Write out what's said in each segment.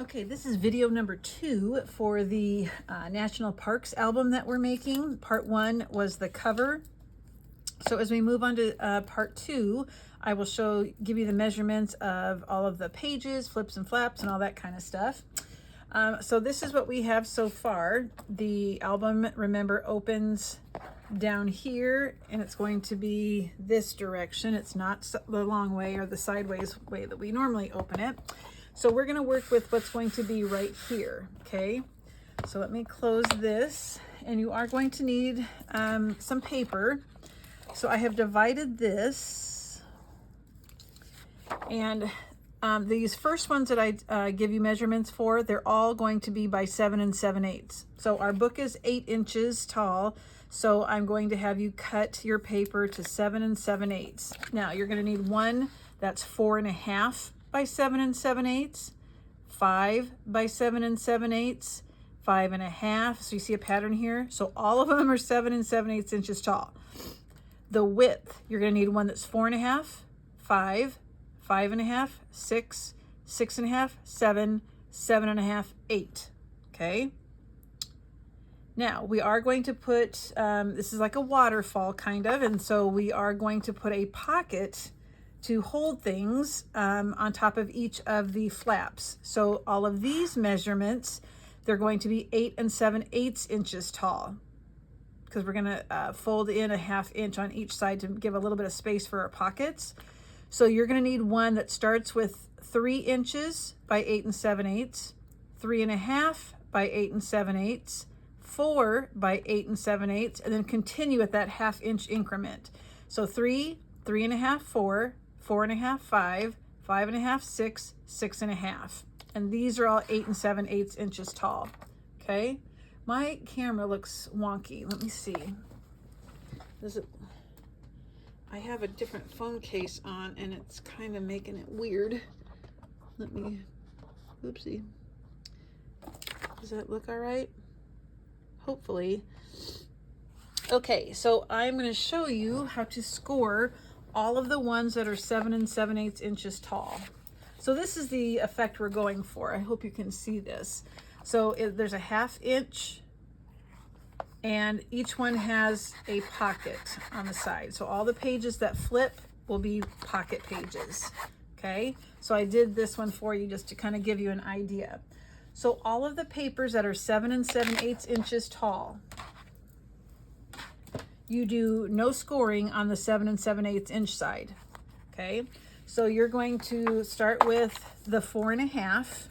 Okay, this is video number 2 for the National Parks album that we're making. Part 1 was the cover. So as we move on to part 2, I will give you the measurements of all of the pages, flips and flaps, and all that kind of stuff. So this is what we have so far. The album, remember, opens down here, and it's going to be this direction. It's not the long way or the sideways way that we normally open it. So we're going to work with what's going to be right here, okay? So let me close this, and you are going to need some paper. So I have divided this, and these first ones that I give you measurements for, they're all going to be by 7 7/8. So our book is 8 inches tall, so I'm going to have you cut your paper to 7 7/8. Now you're going to need one that's 4.5 by 7 7/8, 5 by 7 7/8, 5.5. So you see a pattern here. So all of them are 7 7/8 inches tall. The width, you're going to need one that's 4.5, 5, 5.5, 6, 6.5, 7, 7.5, 8. Okay. Now we are going to put, this is like a waterfall kind of, and so we are going to put a pocket to hold things on top of each of the flaps. So all of these measurements, they're going to be 8 7/8 inches tall, because we're going to fold in a 1/2 inch on each side to give a little bit of space for our pockets. So you're going to need one that starts with 3 inches by 8 7/8, 3.5 by 8 7/8, 4 by 8 7/8, and then continue at that 1/2 inch increment. So 3, 3.5, 4, 4.5, 5, 5.5, 6, 6.5. And these are all 8 7/8 inches tall. Okay. My camera looks wonky. Let me see. Does it? I have a different phone case on, and it's kind of making it weird. Let me, oopsie. Does that look all right? Hopefully. Okay, so I'm going to show you how to score all of the ones that are 7 7/8 inches tall. So this is the effect we're going for. I hope you can see this. So there's a 1/2 inch, and each one has a pocket on the side. So all the pages that flip will be pocket pages. Okay, so I did this one for you just to kind of give you an idea. So all of the papers that are 7 7/8 inches tall, you do no scoring on the 7 7/8 inch side. Okay, so you're going to start with the 4.5,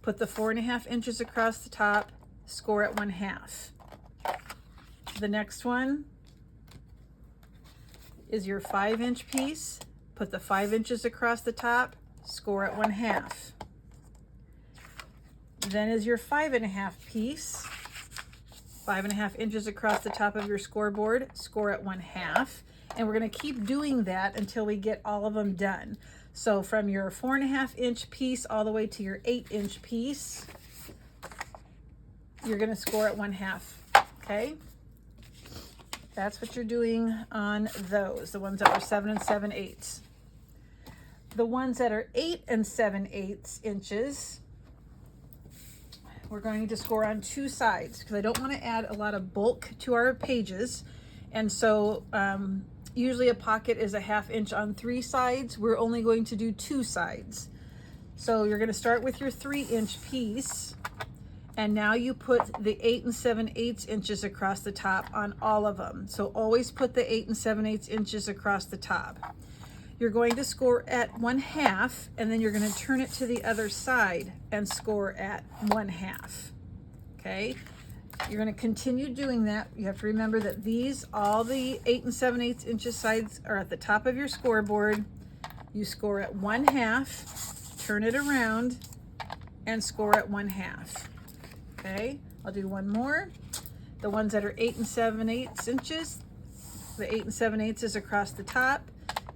put the 4.5 inches across the top, score at 1/2. The next one is your 5 inch piece, put the 5 inches across the top, score at 1/2. Then is your 5.5 piece, 5.5 inches across the top of your scoreboard, score at 1/2. And we're going to keep doing that until we get all of them done. So from your 4.5 inch piece all the way to your 8 inch piece, you're going to score at 1/2. Okay. That's what you're doing on those, the ones that are 7 7/8. The ones that are 8 7/8 inches, we're going to score on 2 sides, because I don't want to add a lot of bulk to our pages. And so usually a pocket is a 1/2 inch on 3 sides. We're only going to do 2 sides. So you're going to start with your 3 inch piece, and now you put the 8 7/8 inches across the top on all of them. So always put the 8 7/8 inches across the top. You're going to score at 1/2, and then you're going to turn it to the other side and score at 1/2. Okay, you're going to continue doing that. You have to remember that all the 8 7/8 inches sides are at the top of your scoreboard. You score at 1/2, turn it around, and score at 1/2. Okay, I'll do one more. The ones that are 8 7/8 inches, the 8 7/8 is across the top.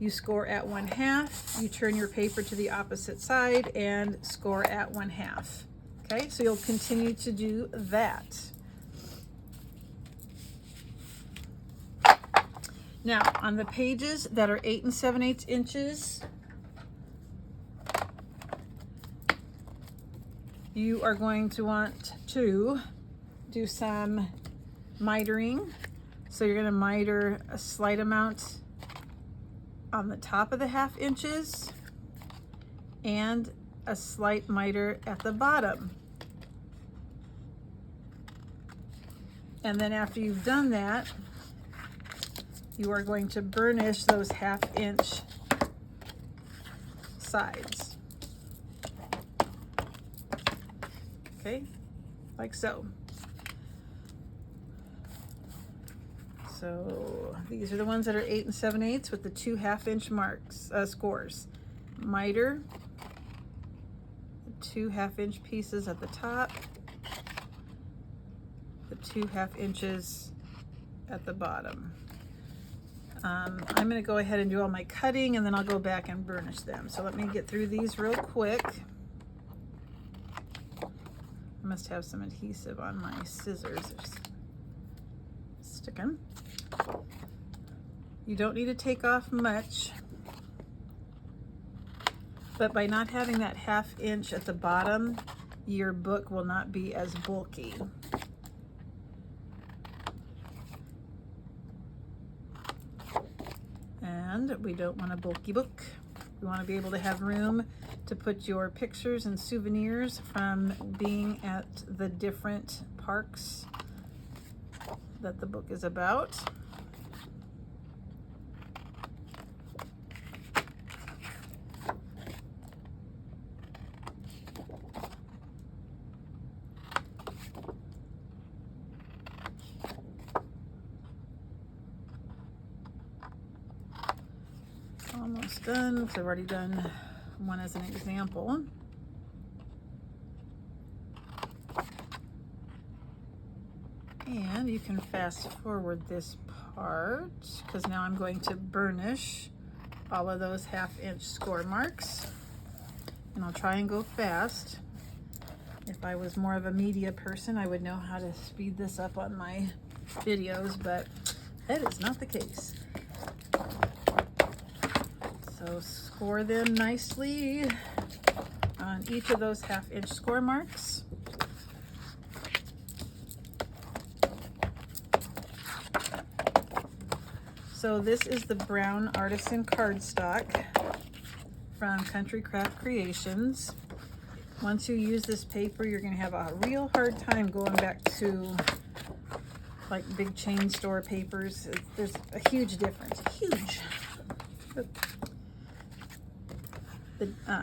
You score at 1/2. You turn your paper to the opposite side and score at 1/2. Okay, so you'll continue to do that. Now, on the pages that are 8 7/8 inches, You are going to want to do some mitering. So you're going to miter a slight amount on the top of the 1/2 inches and a slight miter at the bottom. And then after you've done that, you are going to burnish those 1/2 inch sides. Okay, like so. So these are the ones that are 8 7/8 with the 2 1/2 inch marks, scores. Miter, 2 1/2 inch pieces at the top, the 2 1/2 inches at the bottom. I'm going to go ahead and do all my cutting, and then I'll go back and burnish them. So let me get through these real quick. I must have some adhesive on my scissors. Stick them. You don't need to take off much, but by not having that 1/2 inch at the bottom, your book will not be as bulky. And we don't want a bulky book. We want to be able to have room to put your pictures and souvenirs from being at the different parks that the book is about. Almost done, because I've already done one as an example. And you can fast forward this part, because now I'm going to burnish all of those 1/2 inch score marks. And I'll try and go fast. If I was more of a media person, I would know how to speed this up on my videos, but that is not the case. So score them nicely on each of those 1/2 inch score marks. So this is the brown artisan cardstock from Country Craft Creations. Once you use this paper, you're going to have a real hard time going back to like big chain store papers. There's a huge difference, huge.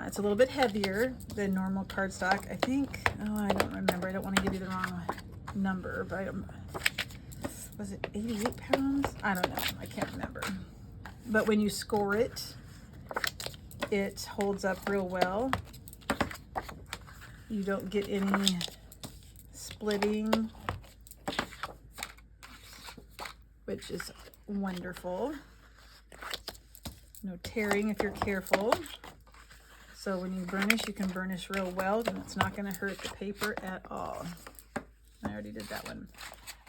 It's a little bit heavier than normal cardstock, I think. Oh, I don't remember. I don't want to give you the wrong number, but was it 88 pounds? I don't know. I can't remember. But when you score it, it holds up real well. You don't get any splitting, which is wonderful. No tearing if you're careful. So when you burnish, you can burnish real well, and it's not going to hurt the paper at all. I already did that one.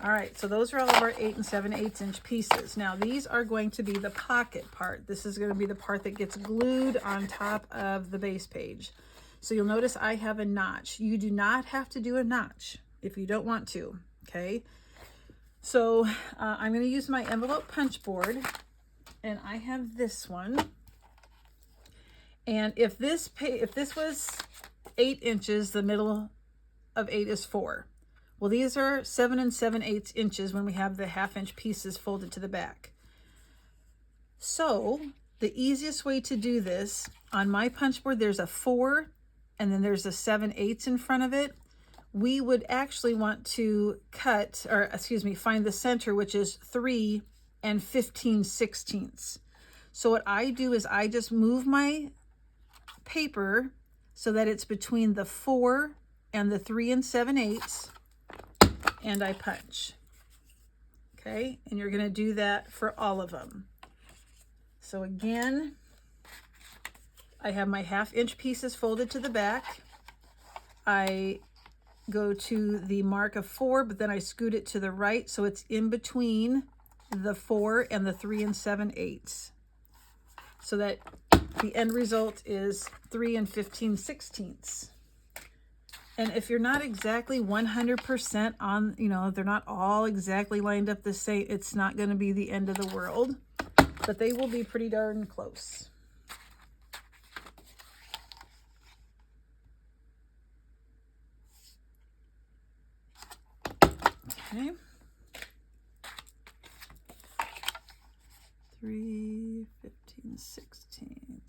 All right, so those are all of our 8 7/8 inch pieces. Now these are going to be the pocket part. This is going to be the part that gets glued on top of the base page. So you'll notice I have a notch. You do not have to do a notch if you don't want to, okay? So I'm going to use my envelope punch board, and I have this one. And if this was 8 inches, the middle of 8 is 4. Well, these are 7 7/8 inches when we have the 1/2 inch pieces folded to the back. So the easiest way to do this, on my punch board, there's a 4 and then there's a 7/8 in front of it. We would actually want to cut, or excuse me, find the center, which is 3 15/16. So what I do is I just move my paper so that it's between the 4 and the 3 7/8, and I punch. Okay, and you're going to do that for all of them. So again, I have my 1/2 inch pieces folded to the back. I go to the mark of 4, but then I scoot it to the right so it's in between the 4 and the 3 7/8, so that the end result is 3 15/16. And if you're not exactly 100% on, you know, they're not all exactly lined up the same, it's not going to be the end of the world, but they will be pretty darn close. Okay. 3 15/16.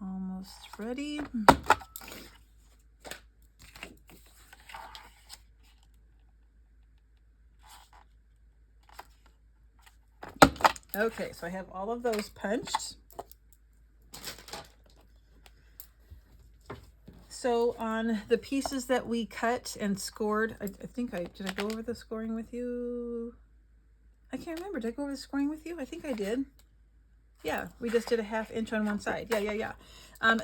Almost ready. Okay, so I have all of those punched. So on the pieces that we cut and scored, I think did I go over the scoring with you? I can't remember. Did I go over the scoring with you? I think I did. Yeah, we just did a 1/2 inch on one side. Yeah.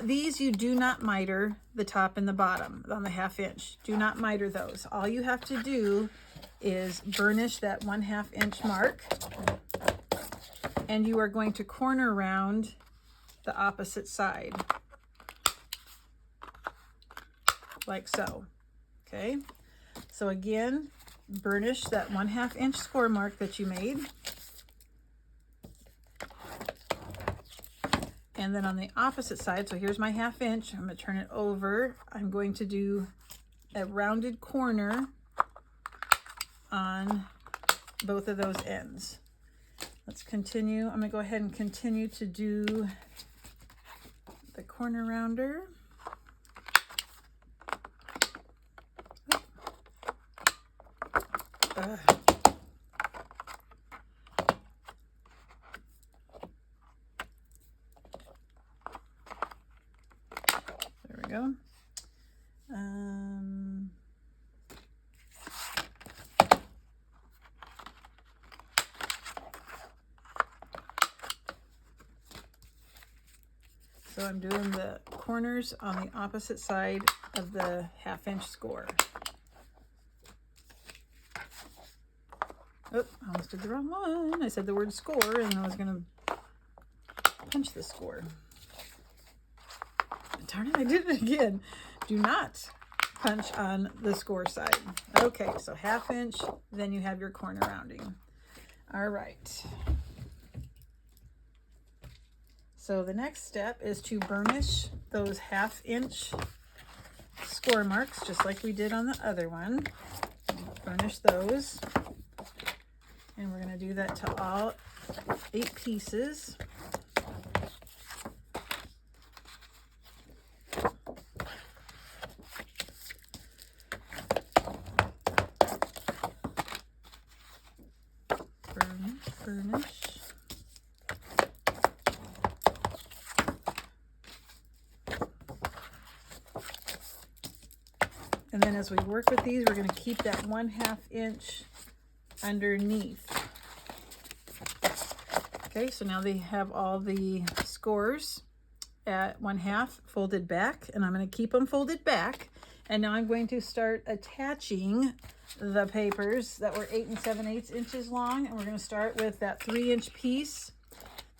These you do not miter the top and the bottom on the 1/2 inch. Do not miter those. All you have to do is burnish that 1/2 inch mark, and you are going to corner round the opposite side, like so. Okay, so again, burnish that 1/2 inch score mark that you made. And then on the opposite side, so here's my 1/2 inch, I'm going to turn it over. I'm going to do a rounded corner on both of those ends. Let's continue. I'm going to go ahead and continue to do the corner rounder. There we go. So I'm doing the corners on the opposite side of the 1/2 inch score. Oh, I almost did the wrong one. I said the word score and I was going to punch the score. Darn it, I did it again. Do not punch on the score side. Okay, so 1/2 inch, then you have your corner rounding. All right. So the next step is to burnish those 1/2 inch score marks, just like we did on the other one. Burnish those. And we're going to do that to all 8 pieces. Burnish. And then as we work with these, we're going to keep that 1/2 inch underneath. Okay, so now they have all the scores at 1/2 folded back, and I'm going to keep them folded back. And now I'm going to start attaching the papers that were 8 7/8 inches long, and we're going to start with that 3-inch piece.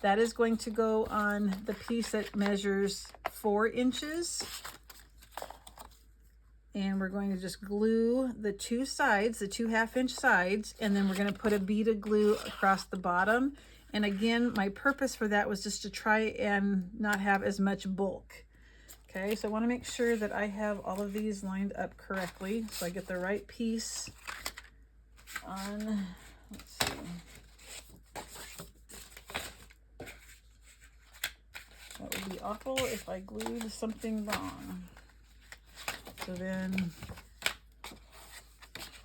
That is going to go on the piece that measures 4 inches. And we're going to just glue the 2 sides, the 2 1/2 inch sides, and then we're going to put a bead of glue across the bottom. And again, my purpose for that was just to try and not have as much bulk. Okay, so I want to make sure that I have all of these lined up correctly, so I get the right piece on. Let's see. That would be awful if I glued something wrong. So then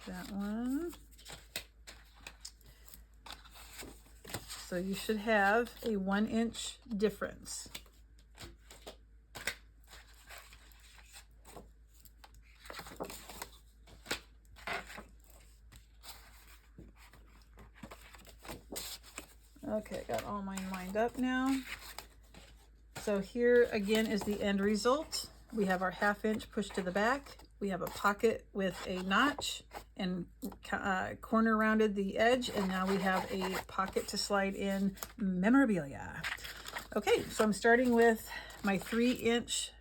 that one. So you should have a 1-inch difference. Okay, got all mine lined up now. So here again is the end result. We have our 1/2 inch pushed to the back, We have a pocket with a notch and corner rounded the edge, and now we have a pocket to slide in memorabilia. Okay, so I'm starting with my 3-inch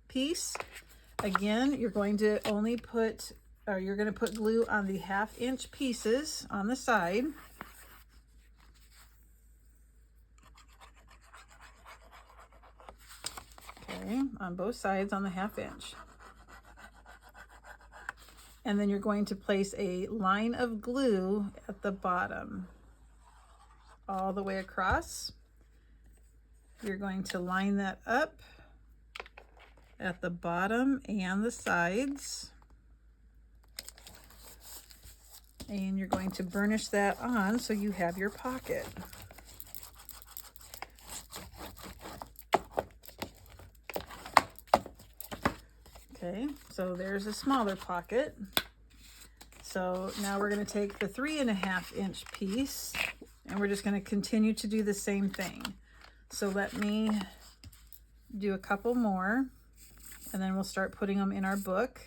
piece. Again, you're going to only put, or you're going to put glue on the 1/2-inch pieces on the side. Okay, on both sides on the 1/2-inch. And then you're going to place a line of glue at the bottom, all the way across. You're going to line that up at the bottom and the sides. And you're going to burnish that on so you have your pocket. Okay, so there's a smaller pocket. So now we're going to take the 3.5-inch piece and we're just going to continue to do the same thing. So let me do a couple more and then we'll start putting them in our book.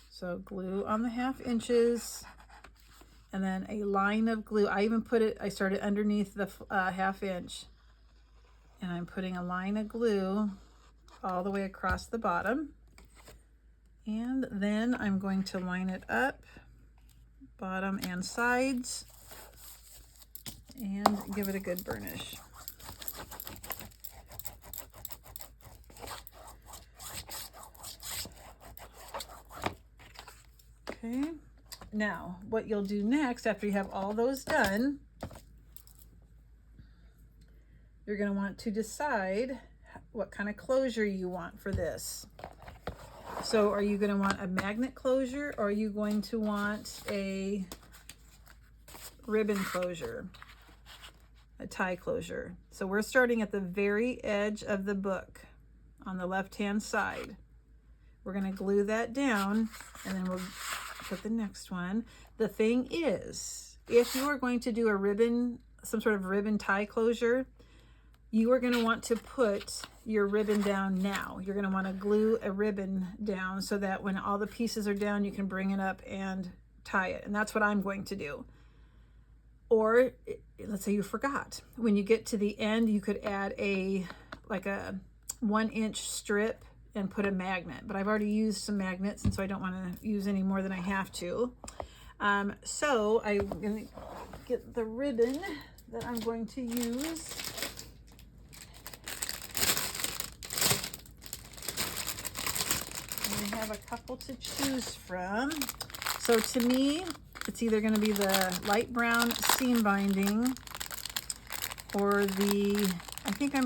So glue on the 1/2 inches and then a line of glue. I started underneath the 1/2 inch and I'm putting a line of glue all the way across the bottom. And then I'm going to line it up, bottom and sides, and give it a good burnish. Okay, now what you'll do next after you have all those done, you're going to want to decide what kind of closure you want for this. So are you going to want a magnet closure or are you going to want a ribbon closure, a tie closure? So we're starting at the very edge of the book on the left-hand side. We're going to glue that down and then we'll put the next one. The thing is, if you are going to do a ribbon, some sort of ribbon tie closure, you are going to want to put your ribbon down now. You're going to want to glue a ribbon down so that when all the pieces are down, you can bring it up and tie it. And that's what I'm going to do. Or let's say you forgot. When you get to the end, you could add like a 1-inch strip and put a magnet. But I've already used some magnets, and so I don't want to use any more than I have to. So I'm going to get the ribbon that I'm going to use. We have a couple to choose from. So to me, it's either going to be the light brown seam binding or I think it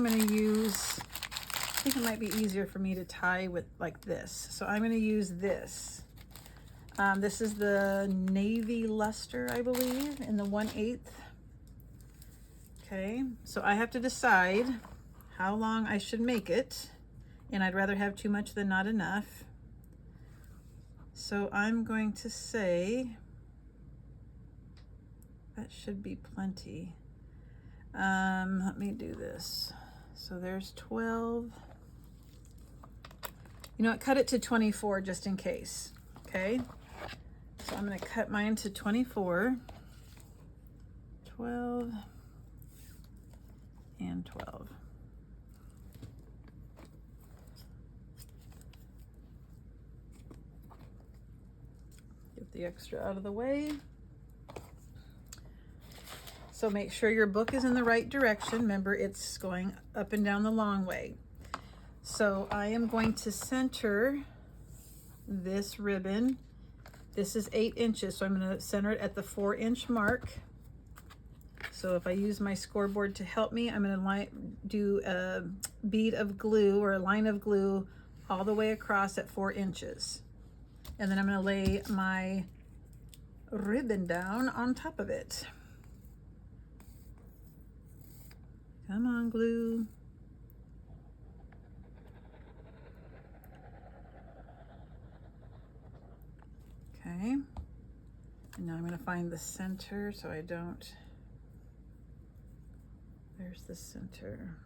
might be easier for me to tie with like this. So I'm going to use this. This is the navy luster, I believe, in the 1/8. Okay, so I have to decide how long I should make it, and I'd rather have too much than not enough. So I'm going to say that should be plenty. Let me do this. So there's 12. You know what, cut it to 24 just in case, okay? So I'm gonna cut mine to 24, 12, and 12. Get the extra out of the way. So make sure your book is in the right direction. Remember, it's going up and down the long way. So I am going to center this ribbon. This is 8 inches, so I'm going to center it at the 4-inch mark. So if I use my scoreboard to help me, I'm going to do a bead of glue or a line of glue all the way across at 4 inches. And then I'm going to lay my ribbon down on top of it. Come on, glue. Okay. And now I'm going to find the center so I don't. There's the center.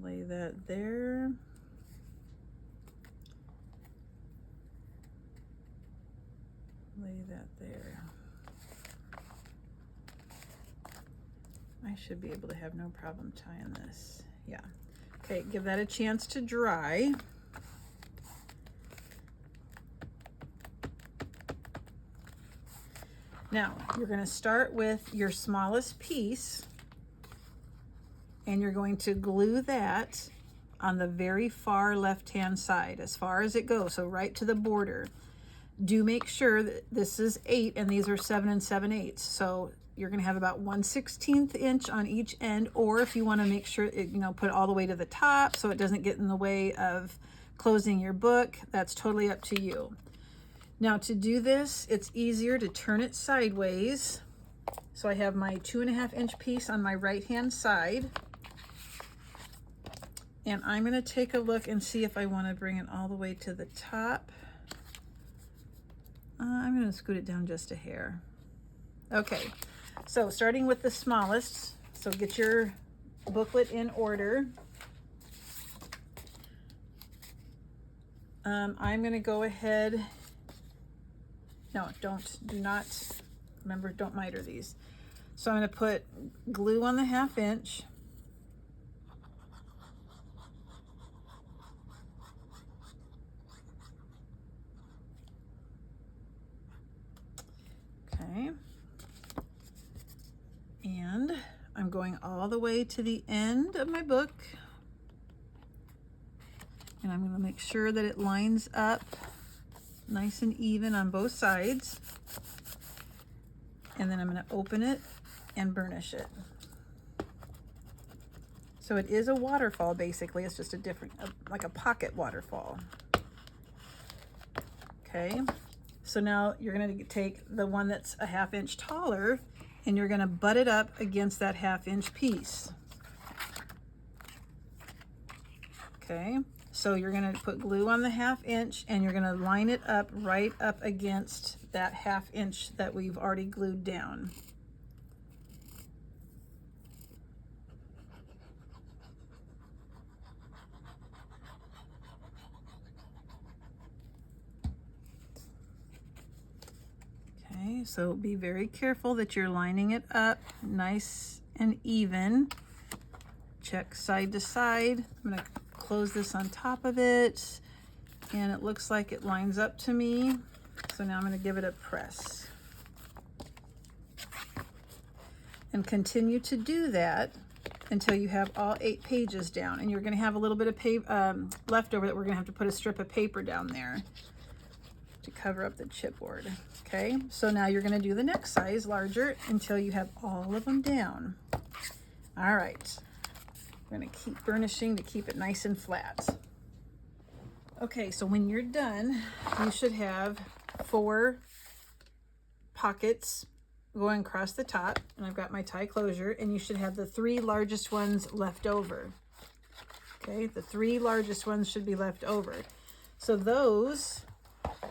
Lay that there. lay that there. I should be able to have no problem tying this. Yeah. Okay, give that a chance to dry. Now, you're going to start with your smallest piece, and you're going to glue that on the very far left-hand side, as far as it goes, so right to the border. Do make sure that this is 8 and these are 7 7/8. So you're going to have about 1/16 inch on each end, or if you want to make sure it, put it all the way to the top so it doesn't get in the way of closing your book, that's totally up to you. Now to do this, it's easier to turn it sideways. So I have my 2.5 inch piece on my right hand side, and I'm going to take a look and see if I want to bring it all the way to the top. I'm going to scoot it down just a hair. Okay, so starting with the smallest, so get your booklet in order. I'm going to go ahead, no, do not, remember, don't miter these. So I'm going to put glue on the 1/2 inch. Okay. And I'm going all the way to the end of my book. And I'm going to make sure that it lines up nice and even on both sides. And then I'm going to open it and burnish it. So it is a waterfall, basically. It's just a different, like a pocket waterfall. Okay. So now you're going to take the one that's a 1/2 inch taller, and you're going to butt it up against that 1/2 inch piece. Okay, so you're going to put glue on the 1/2 inch, and you're going to line it up right up against that 1/2 inch that we've already glued down. Okay, so be very careful that you're lining it up nice and even. Check side to side. I'm going to close this on top of it, and it looks like it lines up to me. So now I'm going to give it a press. And continue to do that until you have all 8 pages down. And you're going to have a little bit of paper left over that we're going to have to put a strip of paper down there to cover up the chipboard. Okay, so now you're going to do the next size larger until you have all of them down. All right, we're going to keep burnishing to keep it nice and flat. Okay, so when you're done, you should have 4 pockets going across the top, and I've got my tie closure, and you should have the 3 largest ones left over. Okay, the 3 largest ones should be left over. So those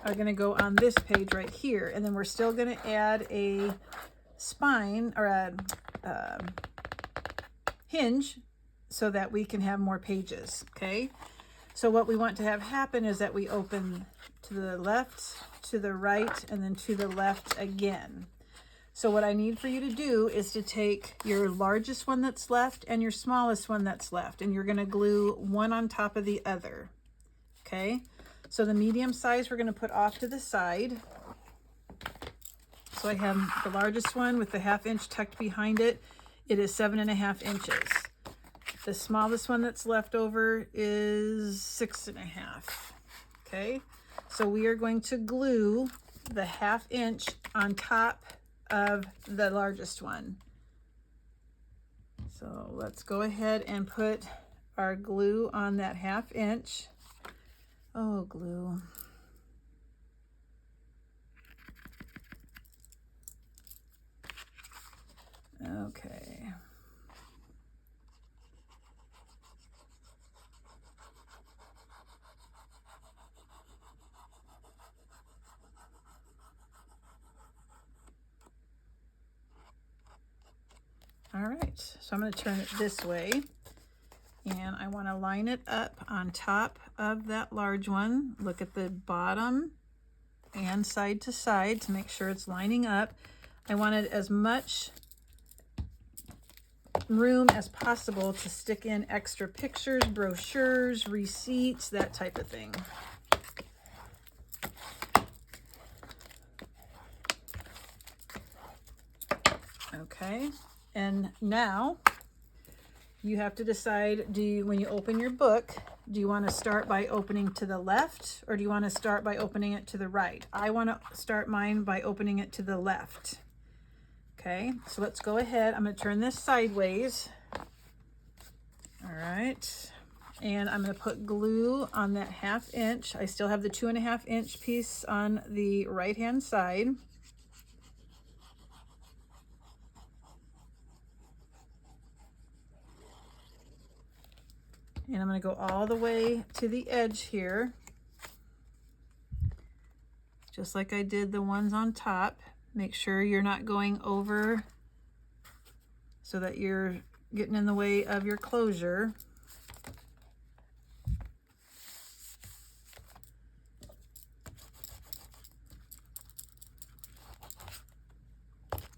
are going to go on this page right here, and then we're still going to add a spine or a hinge so that we can have more pages. Okay, so what we want to have happen is that we open to the left, to the right, and then to the left again. So what I need for you to do is to take your largest one that's left and your smallest one that's left, and you're going to glue one on top of the other. Okay, so the medium size we're going to put off to the side. So I have the largest one with the 1/2 inch tucked behind it. It is 7.5 inches. The smallest one that's left over is 6.5. Okay, so we are going to glue the 1/2 inch on top of the largest one. So let's go ahead and put our glue on that 1/2 inch. Oh, glue. Okay. All right, so I'm going to turn it this way, and I want to line it up on top of that large one. Look at the bottom and side to side to make sure it's lining up. I wanted as much room as possible to stick in extra pictures, brochures, receipts, that type of thing. Okay, and now you have to decide, when you open your book, do you want to start by opening to the left or do you want to start by opening it to the right? I want to start mine by opening it to the left. Okay, so let's go ahead. I'm going to turn this sideways. All right, and I'm going to put glue on that 1/2 inch. I still have the 2.5 inch piece on the right hand side. And I'm going to go all the way to the edge here, just like I did the ones on top. Make sure you're not going over so that you're getting in the way of your closure.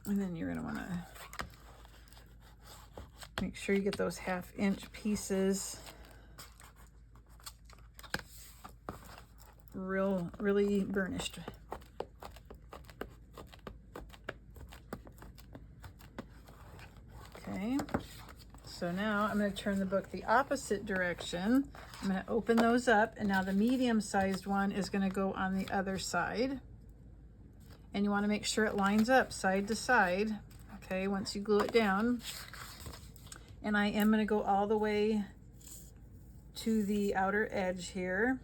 And then you're going to want to make sure you get those 1/2 inch pieces really burnished. Okay, so now I'm going to turn the book the opposite direction. I'm going to open those up, and now the medium-sized one is going to go on the other side. And you want to make sure it lines up side to side, okay, once you glue it down. And I am going to go all the way to the outer edge here.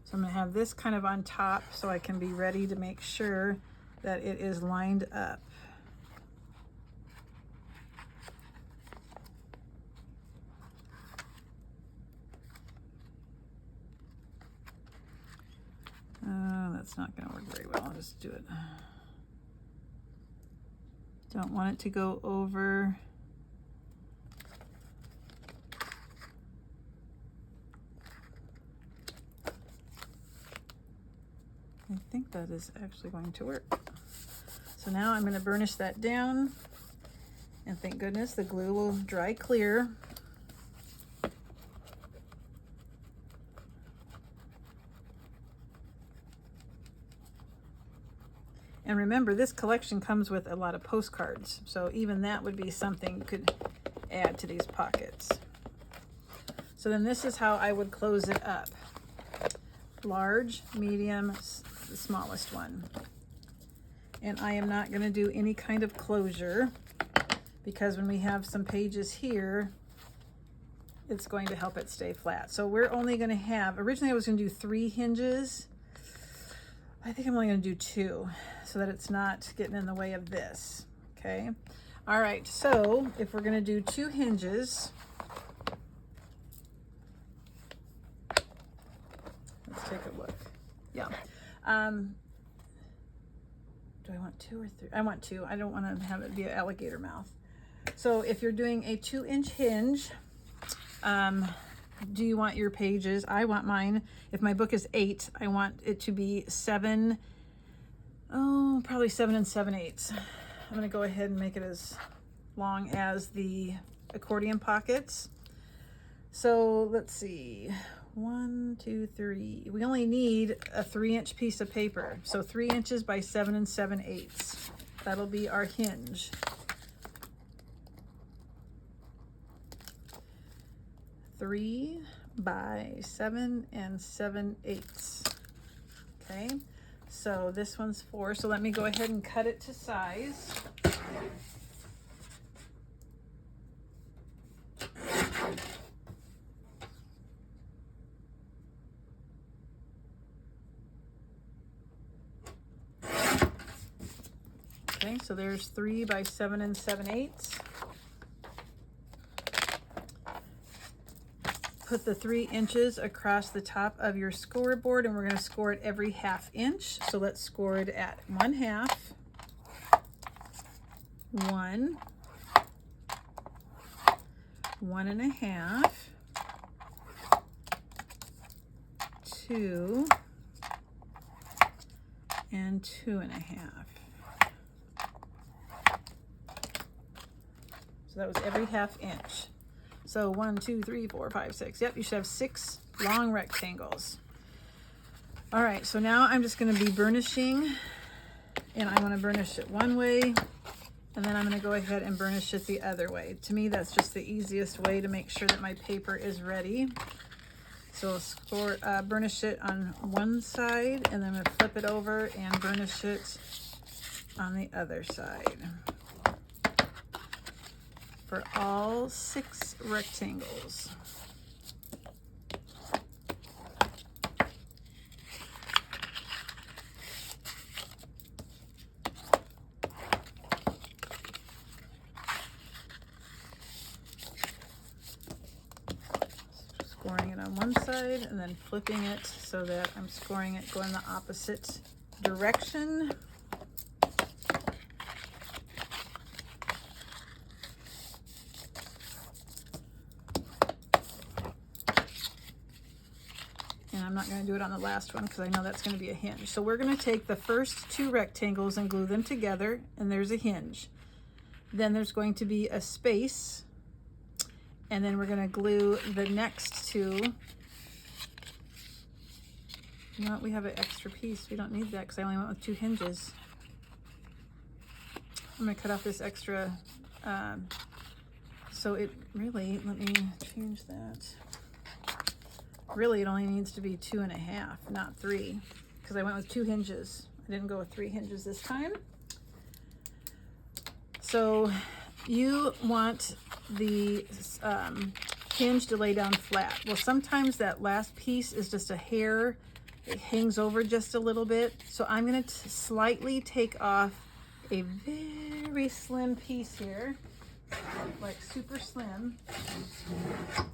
So I'm going to have this kind of on top so I can be ready to make sure that it is lined up. That's not going to work very well. I'll just do it. Don't want it to go over. I think that is actually going to work. So now I'm going to burnish that down, and thank goodness the glue will dry clear. And remember, this collection comes with a lot of postcards, so even that would be something you could add to these pockets. So then this is how I would close it up. Large, medium, the smallest one. And I am not going to do any kind of closure, because when we have some pages here, it's going to help it stay flat. So we're only going to have, originally I was going to do 3 hinges. I think I'm only going to do 2 so that it's not getting in the way of this. Okay. All right. So if we're going to do 2 hinges, let's take a look. Yeah. Do I want 2 or 3? I want 2. I don't want to have it be an alligator mouth. So if you're doing a 2-inch hinge, do you want your pages? I want mine, if my book is 8, I want it to be 7, probably 7 7/8. I'm going to go ahead and make it as long as the accordion pockets. So let's see, 1, 2, 3. We only need a 3-inch piece of paper. So 3 inches by 7 7/8. That'll be our hinge. 3 by 7 7/8. Okay, so this one's 4. So let me go ahead and cut it to size. Okay, so there's 3 by 7 7/8. Put the 3 inches across the top of your scoreboard, and we're going to score it every 1/2 inch. So let's score it at 1/2, 1, 1.5, 2, and 2.5. So that was every 1/2 inch. So 1, 2, 3, 4, 5, 6. Yep, you should have 6 long rectangles. All right, so now I'm just going to be burnishing, and I want to burnish it one way, and then I'm going to go ahead and burnish it the other way. To me, that's just the easiest way to make sure that my paper is ready. So I'll burnish it on one side, and then I'm going to flip it over and burnish it on the other side for all 6 rectangles. Scoring it on one side and then flipping it so that I'm scoring it going the opposite direction. And I'm not going to do it on the last one because I know that's going to be a hinge. So we're going to take the first 2 rectangles and glue them together, and there's a hinge. Then there's going to be a space, and then we're going to glue the next 2. You know what? We have an extra piece. We don't need that because I only went with 2 hinges. I'm going to cut off this extra. So it really, let me change that. Really, it only needs to be 2.5, not 3, because I went with 2 hinges. I didn't go with 3 hinges this time. So you want the hinge to lay down flat. Well, sometimes that last piece is just a hair. It hangs over just a little bit. So I'm going to slightly take off a very slim piece here, like super slim.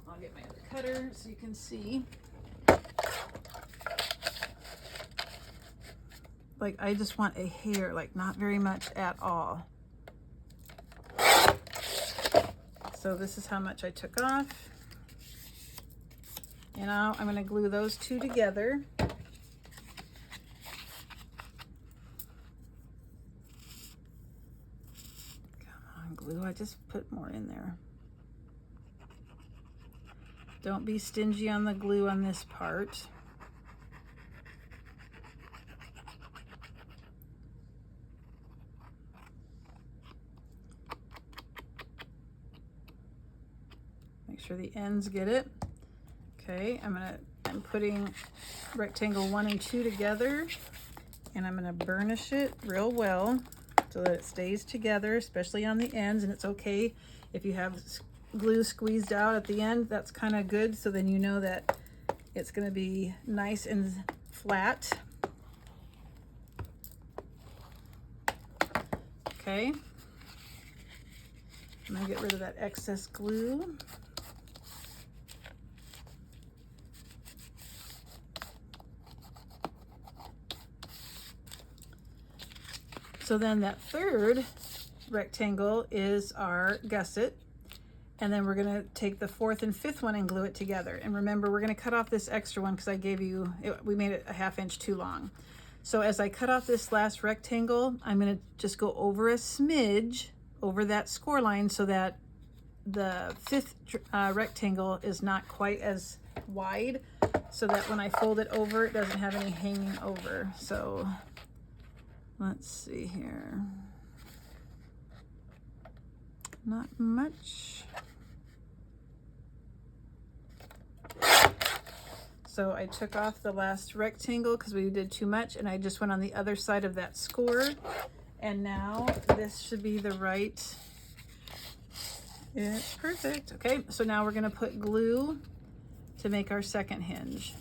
I'll get my other cutter so you can see. Like, I just want a hair, like not very much at all. So this is how much I took off. And now I'm going to glue those 2 together. Come on, glue. I just put more in there. Don't be stingy on the glue on this part. Make sure the ends get it. Okay, I'm putting rectangle 1 and 2 together, and I'm gonna burnish it real well so that it stays together, especially on the ends. And it's okay if you have glue squeezed out at the end. That's kind of good, so then you know that it's gonna be nice and flat. Okay, I'm gonna get rid of that excess glue. So then that third rectangle is our gusset. And then we're gonna take the 4th and 5th one and glue it together. And remember, we're gonna cut off this extra one because I gave you, we made it a 1/2 inch too long. So as I cut off this last rectangle, I'm gonna just go over a smidge over that score line so that the 5th rectangle is not quite as wide, so that when I fold it over, it doesn't have any hanging over. So let's see here. Not much. So I took off the last rectangle because we did too much, and I just went on the other side of that score. And now this should be the right, it's perfect. Okay, so now we're gonna put glue to make our second hinge.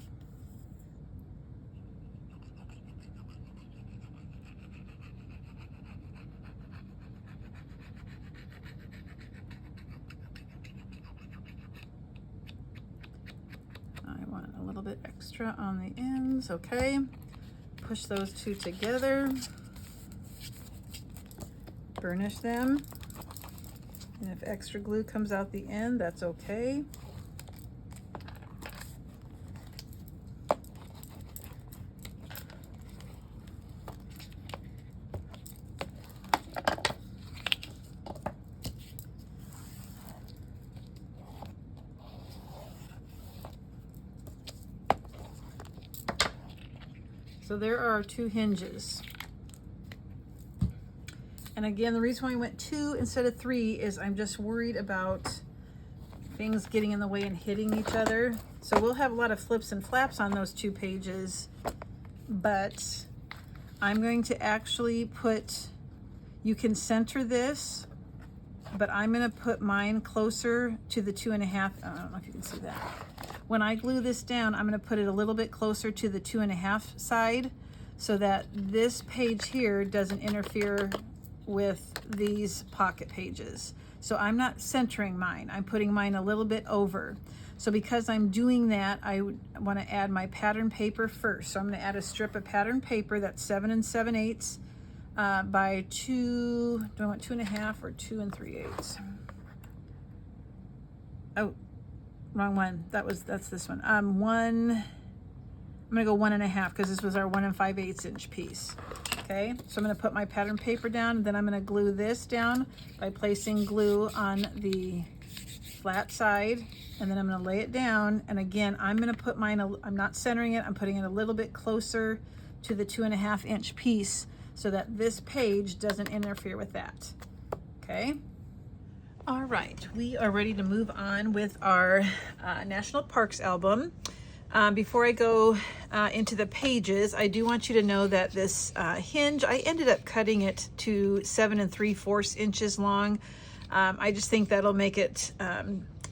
I want a little bit extra on the ends. Okay, push those 2 together. burnish them. And if extra glue comes out the end, that's okay. So there are our 2 hinges. And again, the reason why I went 2 instead of 3 is I'm just worried about things getting in the way and hitting each other. So we'll have a lot of flips and flaps on those 2 pages, but I'm going to actually put, you can center this, but I'm going to put mine closer to the 2.5. I don't know if you can see that. When I glue this down, I'm going to put it a little bit closer to the 2.5 side so that this page here doesn't interfere with these pocket pages. So I'm not centering mine. I'm putting mine a little bit over. So because I'm doing that, I want to add my pattern paper first. So I'm going to add a strip of pattern paper that's 7 7/8 by 2. Do I want 2.5 or 2 3/8? Oh, wrong one. That's this one. I'm gonna go 1.5 because this was our 1 5/8 inch piece. Okay, so I'm gonna put my pattern paper down, and then I'm gonna glue this down by placing glue on the flat side, and then I'm gonna lay it down. And again, I'm gonna put mine, I'm not centering it, I'm putting it a little bit closer to the 2.5 inch piece so that this page doesn't interfere with that. Okay. All right, we are ready to move on with our National Parks album. Before I go into the pages, I do want you to know that this hinge, I ended up cutting it to 7 3/4 inches long. I just think that'll make it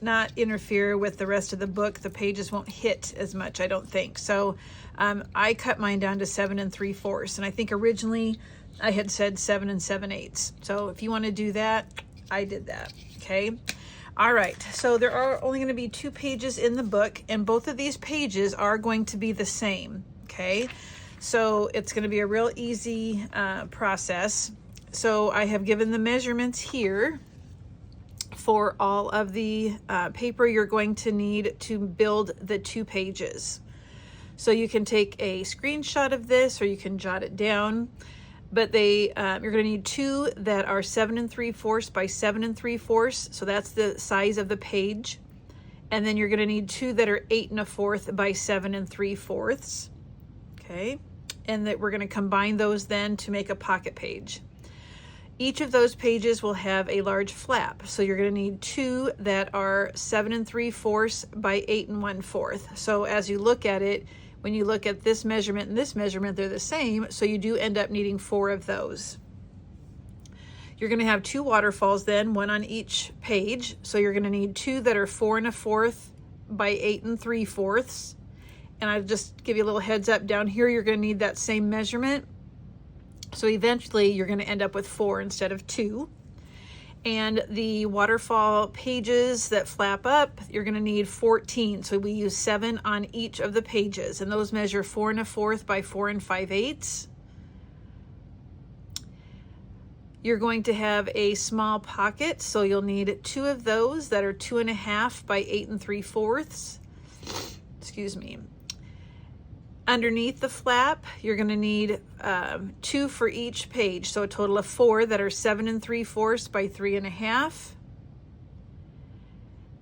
not interfere with the rest of the book. The pages won't hit as much, I don't think. So I cut mine down to 7 3/4, and I think originally I had said 7 7/8. So if you want to do that, I did that. Okay. All right, so there are only going to be 2 pages in the book, and both of these pages are going to be the same. Okay, so it's going to be a real easy process. So I have given the measurements here for all of the paper you're going to need to build the 2 pages. So you can take a screenshot of this, or you can jot it down. But you're going to need 2 that are 7 3/4 by 7 3/4. So that's the size of the page. And then you're going to need 2 that are 8 1/4 by 7 3/4. Okay. And that we're going to combine those then to make a pocket page. Each of those pages will have a large flap. So you're going to need 2 that are 7 3/4 by 8 1/4. So as you look at it, when you look at this measurement and this measurement, they're the same, so you do end up needing 4 of those. You're going to have 2 waterfalls then, 1 on each page, so you're going to need 2 that are 4 1/4 by 8 3/4. And I'll just give you a little heads up, down here you're going to need that same measurement, so eventually you're going to end up with 4 instead of 2. And the waterfall pages that flap up, you're going to need 14. So we use 7 on each of the pages, and those measure 4 1/4 by 4 5/8. You're going to have a small pocket, so you'll need 2 of those that are 2 1/2 by 8 3/4. Excuse me. Underneath the flap, you're going to need 2 for each page, so a total of 4 that are 7 3/4 by 3 1/2.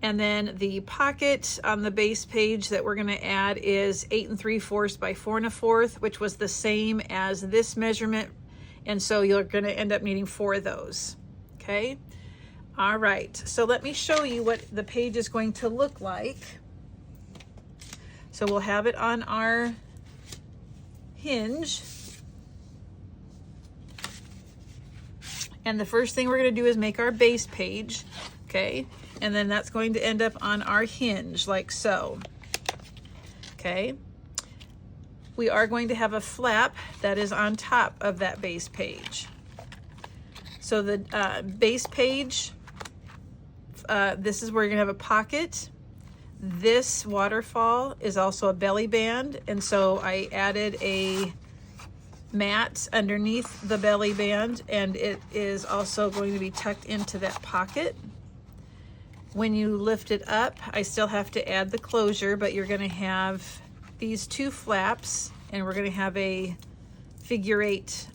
And then the pocket on the base page that we're going to add is 8 3/4 by 4 1/4, which was the same as this measurement, and so you're going to end up needing 4 of those. Okay. All right. So let me show you what the page is going to look like. So we'll have it on our hinge, and the first thing we're going to do is make our base page. Okay, and then that's going to end up on our hinge like so. Okay, we are going to have a flap that is on top of that base page. So the base page, this is where you're going to have a pocket. This waterfall is also a belly band, and so I added a mat underneath the belly band, and it is also going to be tucked into that pocket. When you lift it up, I still have to add the closure, but you're going to have these two flaps, and we're going to have a figure 8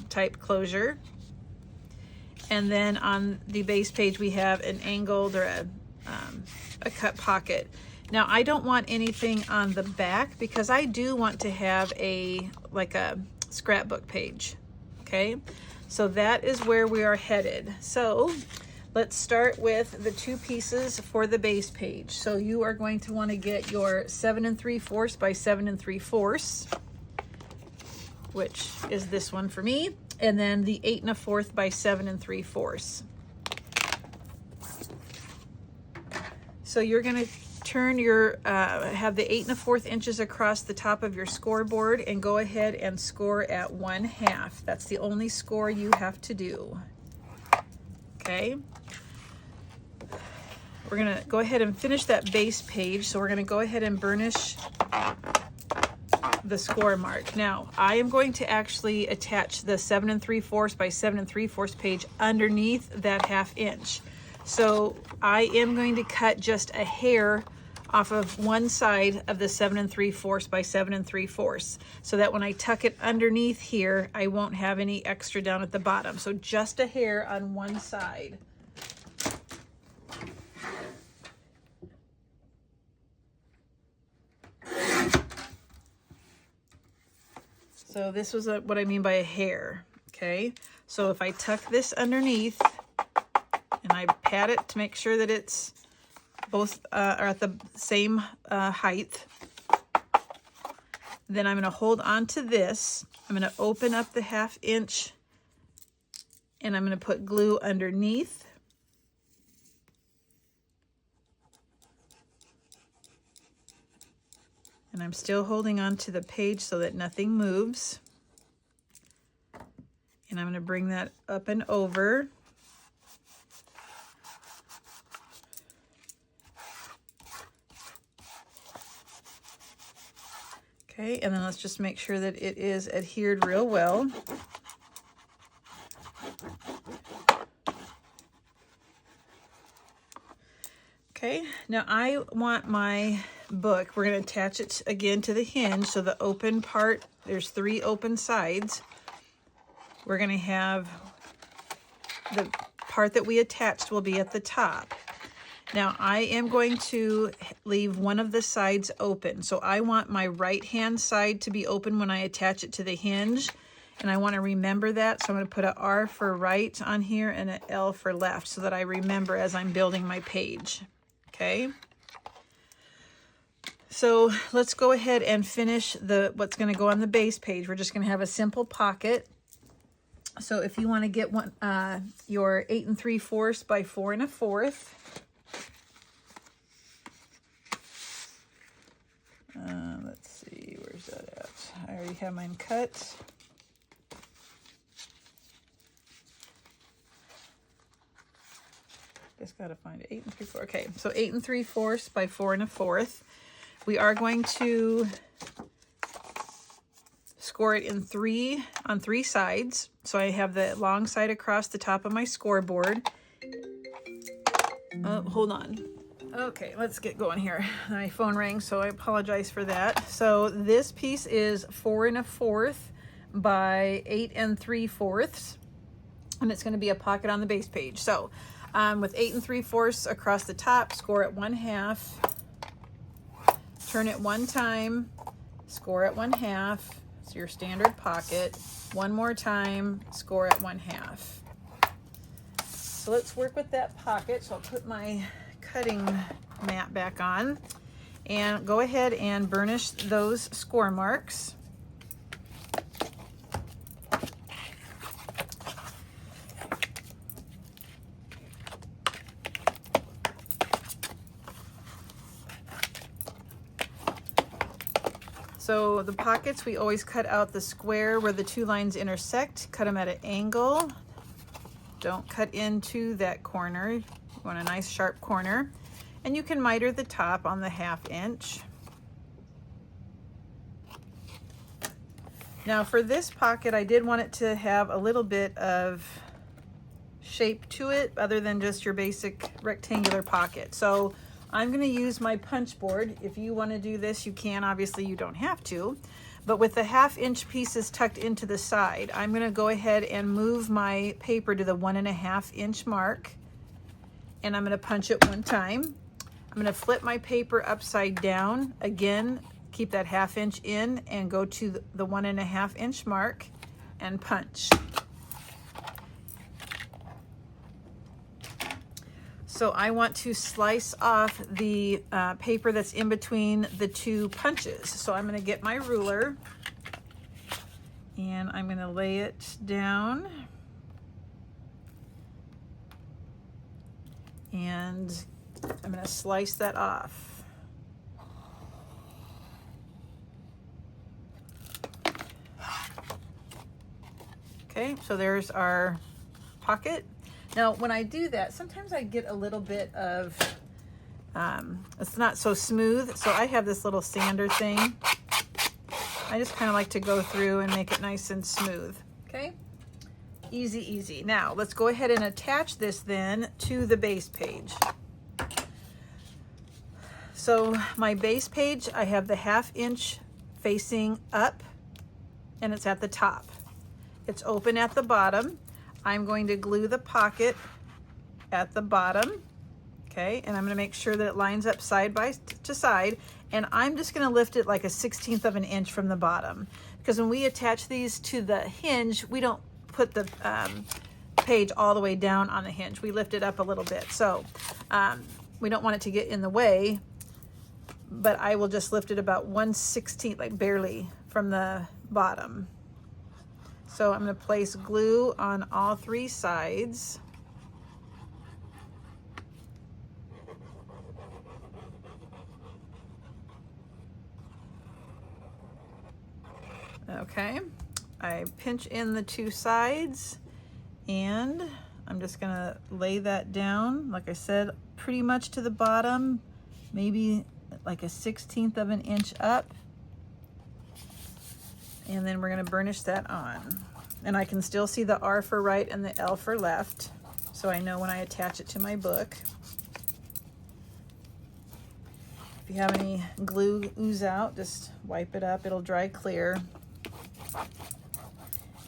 type closure. And then on the base page, we have an angled or a cut pocket. Now, I don't want anything on the back because I do want to have like a scrapbook page. Okay, so that is where we are headed. So let's start with the 2 pieces for the base page. So you are going to want to get your 7 3/4 by 7 3/4, which is this one for me, and then the 8 1/4 by 7 3/4. So you're going to turn your, have the 8 1/4 inches across the top of your scoreboard and go ahead and score at 1/2. That's the only score you have to do. Okay. We're going to go ahead and finish that base page. So we're going to go ahead and burnish the score mark. Now, I am going to actually attach the 7 3/4 by 7 3/4 page underneath that 1/2 inch. So I am going to cut just a hair off of one side of the 7 3/4 by 7 3/4, so that when I tuck it underneath here, I won't have any extra down at the bottom. So just a hair on one side. So this was what I mean by a hair. Okay, so if I tuck this underneath and I pat it to make sure that it's both are at the same height, then I'm going to hold on to this. I'm going to open up the 1/2 inch and I'm going to put glue underneath. And I'm still holding on to the page so that nothing moves. And I'm going to bring that up and over. Okay, and then let's just make sure that it is adhered real well. Okay, now I want my book, we're going to attach it again to the hinge. So the open part, there's 3 open sides. We're going to have the part that we attached will be at the top. Now I am going to leave one of the sides open. So I want my right hand side to be open when I attach it to the hinge. And I want to remember that. So I'm going to put an R for right on here and an L for left so that I remember as I'm building my page. Okay. So let's go ahead and finish what's going to go on the base page. We're just going to have a simple pocket. So if you want to get one, your 8 3/4 by 4 1/4. Let's see, where's that at? I already have mine cut. Just got to find 8 3/4. Okay, so 8 3/4 by 4 1/4. We are going to score it in on 3 sides. So I have the long side across the top of my scoreboard. Oh, hold on. Okay, let's get going here. My phone rang, so I apologize for that. So this piece is 4 1/4 by 8 3/4, and it's going to be a pocket on the base page. So with 8 3/4 across the top, score at 1/2. Turn it one time, score at 1/2. It's your standard pocket. One more time, score at 1/2. So let's work with that pocket. So I'll put my cutting mat back on and go ahead and burnish those score marks. So the pockets, we always cut out the square where the 2 lines intersect, cut them at an angle. Don't cut into that corner. You want a nice sharp corner. And you can miter the top on the 1/2 inch. Now for this pocket, I did want it to have a little bit of shape to it other than just your basic rectangular pocket. So I'm going to use my punch board. If you want to do this, you can. Obviously, you don't have to. But with the 1/2 inch pieces tucked into the side, I'm going to go ahead and move my paper to the 1.5 inch mark. And I'm going to punch it one time. I'm going to flip my paper upside down. Again, keep that 1/2 inch in and go to the 1.5 inch mark and punch. So I want to slice off the paper that's in between the two punches. So I'm going to get my ruler and I'm going to lay it down. And I'm going to slice that off. Okay, so there's our pocket. Now, when I do that, sometimes I get a little bit of, it's not so smooth. So I have this little sander thing. I just kind of like to go through and make it nice and smooth. Okay, easy, easy. Now, let's go ahead and attach this then to the base page. So my base page, I have the 1/2 inch facing up and it's at the top. It's open at the bottom. I'm going to glue the pocket at the bottom, okay? And I'm gonna make sure that it lines up side to side. And I'm just gonna lift it like a 1/16 of an inch from the bottom. Because when we attach these to the hinge, we don't put the page all the way down on the hinge. We lift it up a little bit. So we don't want it to get in the way, but I will just lift it about 1/16, like barely from the bottom. So I'm going to place glue on all 3 sides. Okay, I pinch in the 2 sides and I'm just going to lay that down, like I said, pretty much to the bottom, maybe like a 1/16 of an inch up. And then we're going to burnish that on. And I can still see the R for right and the L for left, so I know when I attach it to my book. If you have any glue ooze out, just wipe it up. It'll dry clear.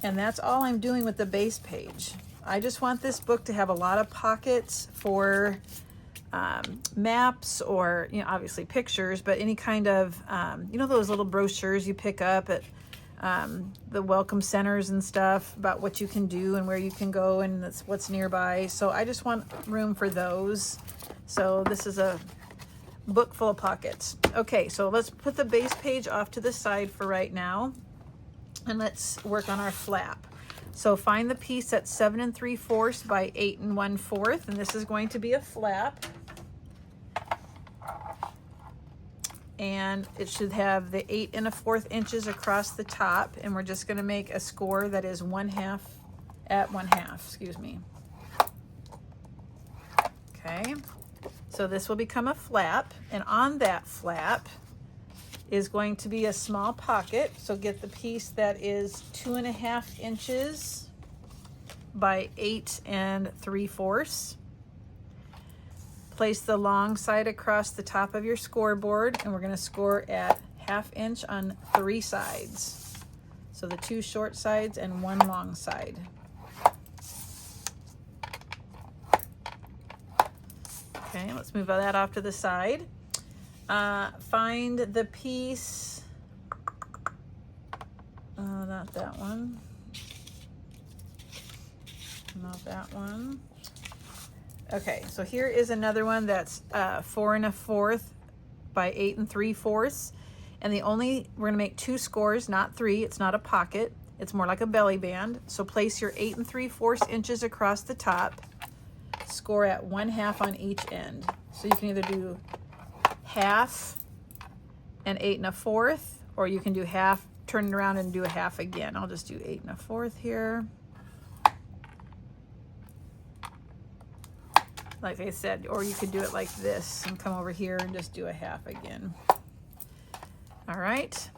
And that's all I'm doing with the base page. I just want this book to have a lot of pockets for maps or, you know, obviously pictures, but any kind of, you know, those little brochures you pick up at the welcome centers and stuff about what you can do and where you can go and that's what's nearby. So I just want room for those. So this is a book full of pockets. Okay, so let's put the base page off to the side for right now and let's work on our flap. So find the piece that's 7 3/4 by 8 1/4, and this is going to be a flap. And it should have the 8 1/4 inches across the top, and we're just going to make a score that is 1/2 at 1/2, excuse me. Okay, so this will become a flap, and on that flap is going to be a small pocket. So get the piece that is 2 1/2 inches by 8 3/4. Place the long side across the top of your scoreboard, and we're going to score at 1/2 inch on 3 sides. So the 2 short sides and 1 long side. Okay, let's move that off to the side. Find the piece, not that one, not that one. Okay, so here is another one that's 4 1/4 by 8 3/4, and we're going to make 2 scores, not 3. It's not a pocket, it's more like a belly band. So place your 8 3/4 inches across the top, score at 1/2 on each end. So you can either do 1/2 and 8 1/4, or you can do 1/2, turn it around and do a 1/2 again. I'll just do 8 1/4 here. Like I said, or you could do it like this and come over here and just do a 1/2 again. All right,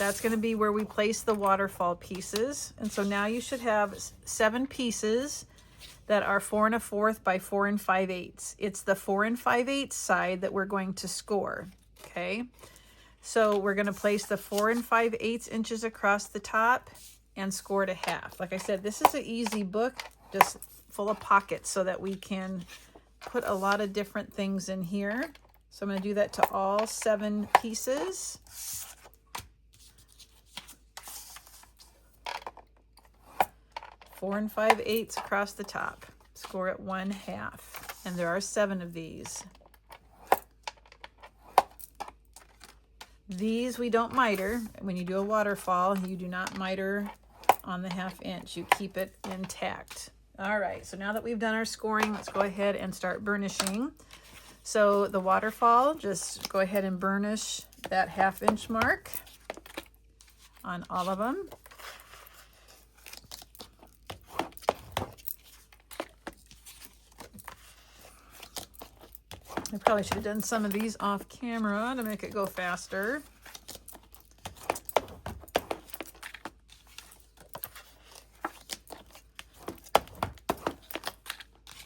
That's going to be where we place the waterfall pieces. And so now you should have 7 pieces that are 4 1/4 by 4 5/8. It's the 4 5/8 side that we're going to score. Okay. So we're going to place the 4 5/8 inches across the top and score to half. Like I said, this is an easy book, just full of pockets so that we can put a lot of different things in here. So I'm going to do that to all 7 pieces. Four 5/8 across the top. Score at 1/2. And there are 7 of these. These we don't miter. When you do a waterfall, you do not miter on the 1/2 inch. You keep it intact. All right, so now that we've done our scoring, let's go ahead and start burnishing. So the waterfall, just go ahead and burnish that 1/2 inch mark on all of them. I probably should have done some of these off camera to make it go faster.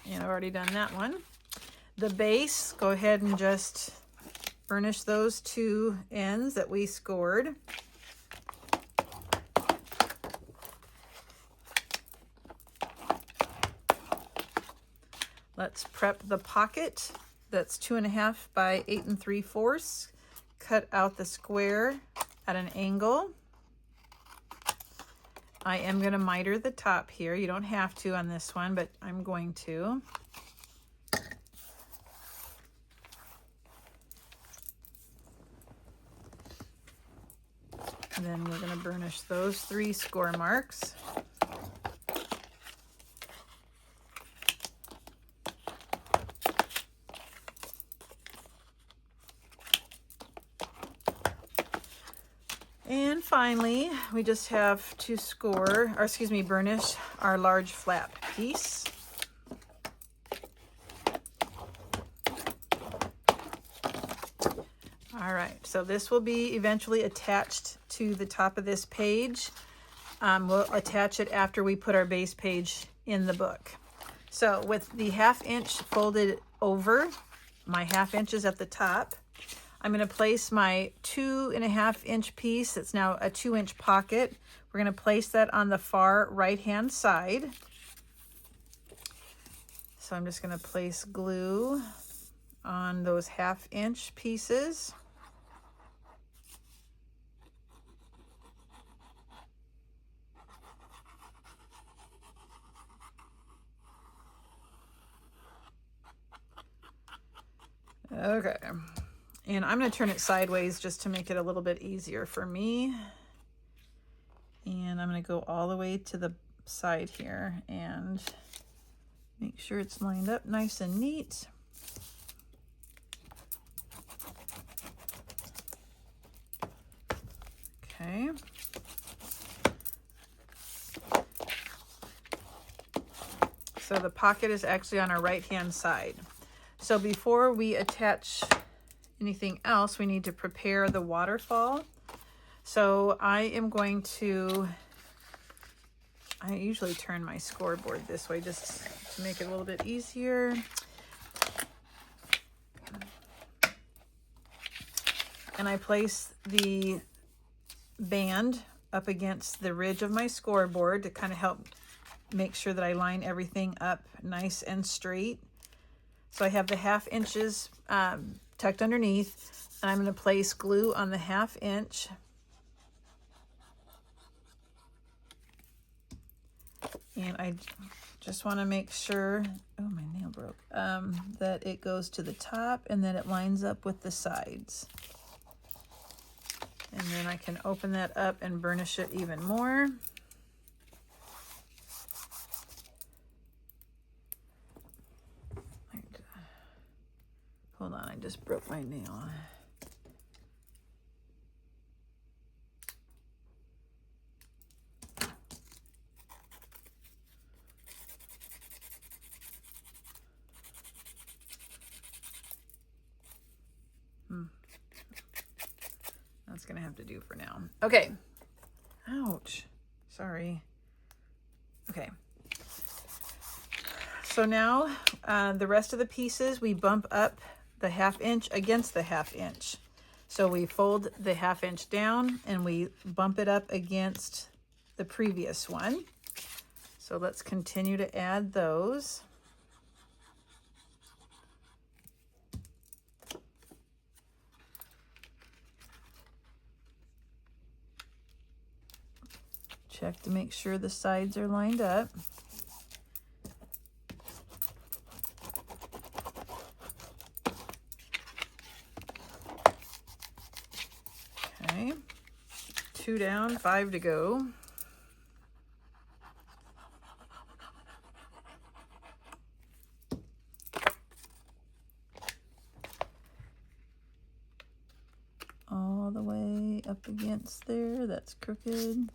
And I've already done that one. The base, go ahead and just burnish those 2 ends that we scored. Let's prep the pocket. That's 2 1/2 by 8 3/4. Cut out the square at an angle. I am going to miter the top here. You don't have to on this one, but I'm going to. And then we're going to burnish those 3 score marks. And finally, we just have to burnish our large flap piece. All right, so this will be eventually attached to the top of this page. We'll attach it after we put our base page in the book. So with the 1/2 inch folded over, my 1/2 inch is at the top. I'm going to place my 2 1/2 inch piece. That's now a 2 inch pocket. We're going to place that on the far right hand side. So I'm just going to place glue on those 1/2 inch pieces. Okay. And I'm going to turn it sideways just to make it a little bit easier for me. And I'm going to go all the way to the side here and make sure it's lined up nice and neat. Okay. So the pocket is actually on our right-hand side. So before we attach anything else, we need to prepare the waterfall. So I usually turn my scoreboard this way just to make it a little bit easier. And I place the band up against the ridge of my scoreboard to kind of help make sure that I line everything up nice and straight. So I have the 1/2 inches tucked underneath, and I'm going to place glue on the 1/2 inch. And I just want to make sure, oh, my nail broke, that it goes to the top and that it lines up with the sides. And then I can open that up and burnish it even more. Hold on, I just broke my nail. That's gonna have to do for now. Okay. Ouch. Sorry. Okay. So now the rest of the pieces, we bump up the 1/2 inch against the 1/2 inch. So we fold the 1/2 inch down and we bump it up against the previous one. So let's continue to add those. Check to make sure the sides are lined up. Okay, 2 down, 5 to go. All the way up against there, that's crooked.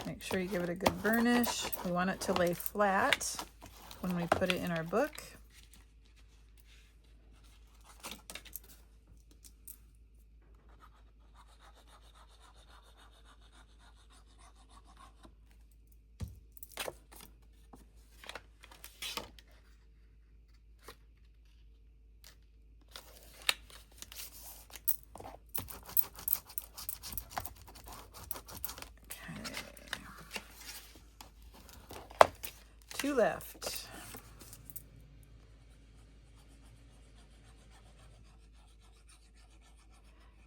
Make sure you give it a good burnish. We want it to lay flat when we put it in our book. Two left.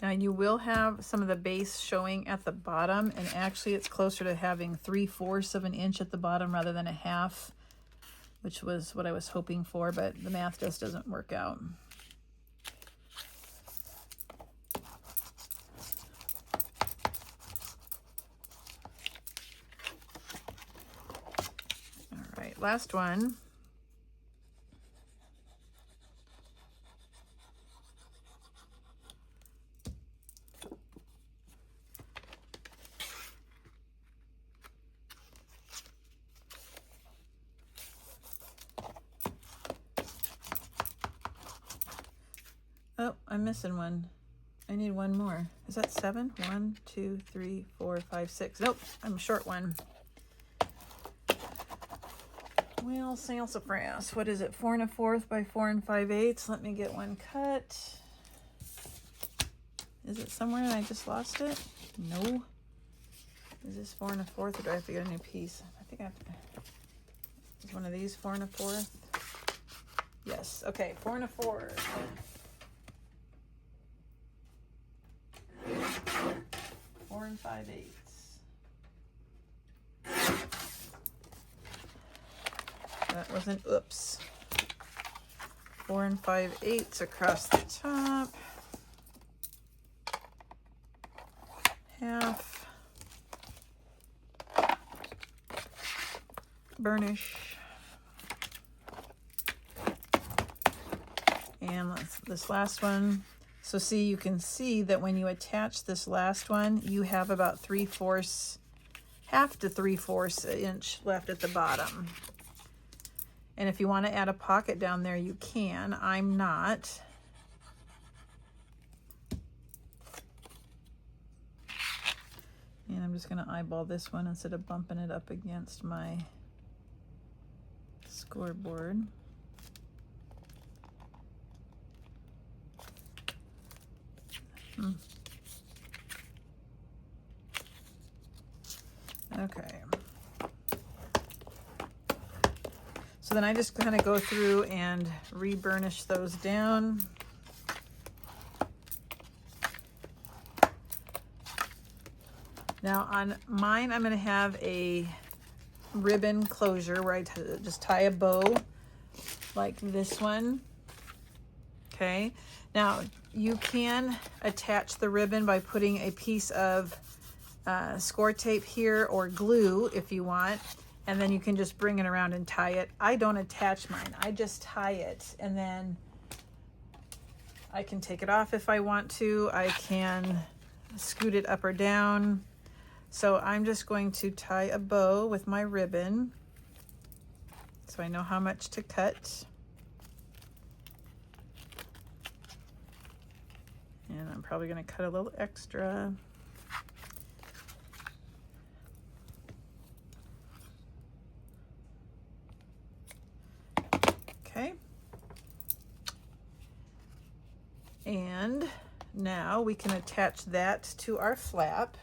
Now you will have some of the base showing at the bottom, and actually it's closer to having 3/4 of an inch at the bottom rather than a 1/2, which was what I was hoping for, but the math just doesn't work out. All right, last one. Oh, I'm missing one. I need one more. Is that 7? 1, 2, 3, 4, 5, 6. Nope, I'm short one. Well, sassafras. What is it? 4 1/4 by 4 5/8. Let me get one cut. Is it somewhere and I just lost it? No. Is this 4 1/4 or do I have to get a new piece? I think I have to. Is one of these 4 1/4? Yes. Okay, 4 1/4. 4 5/8. That wasn't, oops. 4 5/8 across the top. Half. Burnish. And this last one. So see, you can see that when you attach this last one, you have about 3/4, 1/2 to 3/4 inch left at the bottom. And if you want to add a pocket down there, you can. I'm not. And I'm just going to eyeball this one instead of bumping it up against my scoreboard. Okay. So then I just kind of go through and re-burnish those down. Now on mine, I'm going to have a ribbon closure where I just tie a bow like this one. Okay. Now you can attach the ribbon by putting a piece of score tape here or glue if you want, and then you can just bring it around and tie it. I don't attach mine. I just tie it, and then I can take it off if I want to. I can scoot it up or down. So I'm just going to tie a bow with my ribbon. so I know how much to cut. And I'm probably going to cut a little extra. Okay. And now we can attach that to our flap.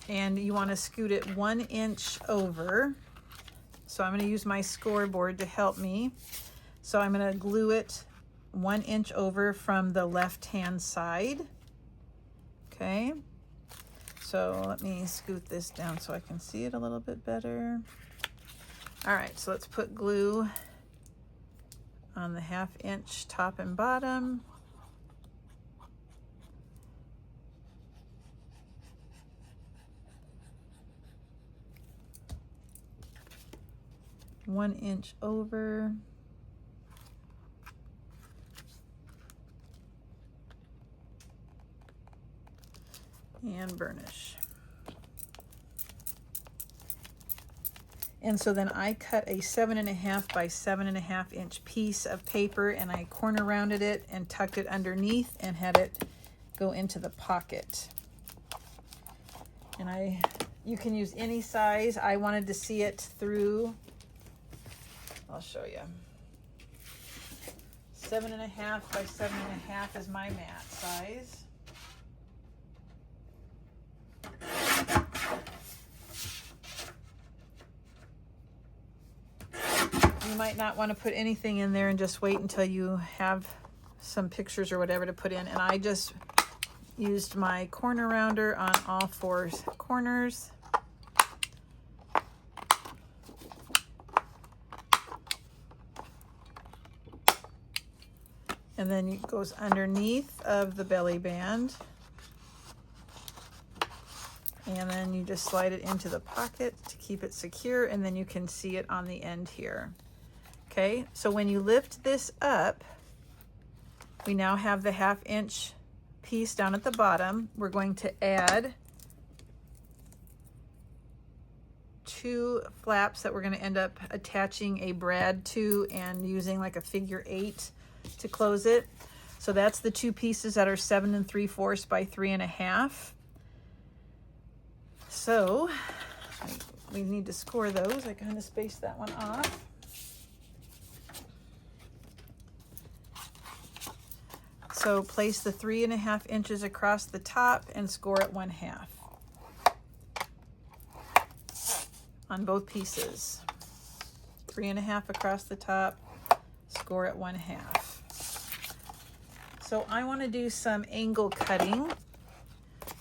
And you want to scoot it 1 inch over. So I'm going to use my scoreboard to help me. So I'm going to glue it 1 inch over from the left-hand side. Okay. So let me scoot this down so I can see it a little bit better. All right, so let's put glue on the 1/2 inch top and bottom. One inch over. And burnish. And so then I cut a 7.5 by 7.5 inch piece of paper, and I corner rounded it and tucked it underneath and had it go into the pocket. And you can use any size. I wanted to see it through. I'll show you. 7.5 by 7.5 is my mat size. You might not want to put anything in there and just wait until you have some pictures or whatever to put in. And I just used my corner rounder on all 4 corners. And then it goes underneath of the belly band. And then you just slide it into the pocket to keep it secure, and then you can see it on the end here. Okay, so when you lift this up, we now have the 1/2 inch piece down at the bottom. We're going to add 2 flaps that we're going to end up attaching a brad to and using like a figure 8 to close it. So that's the 2 pieces that are 7 3/4 by 3.5. So we need to score those. I kind of spaced that one off. So place the 3.5 inches across the top and score at 1/2 on both pieces. 3.5 across the top, score at 1/2. So I want to do some angle cutting.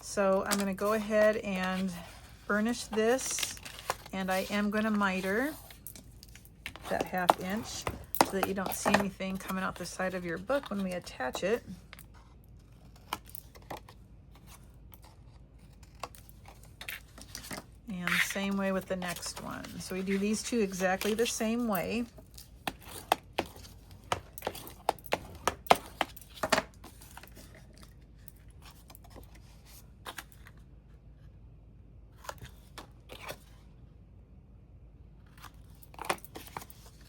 So I'm going to go ahead and burnish this, and I am going to miter that 1/2 inch so that you don't see anything coming out the side of your book when we attach it. And same way with the next one. So we do these 2 exactly the same way.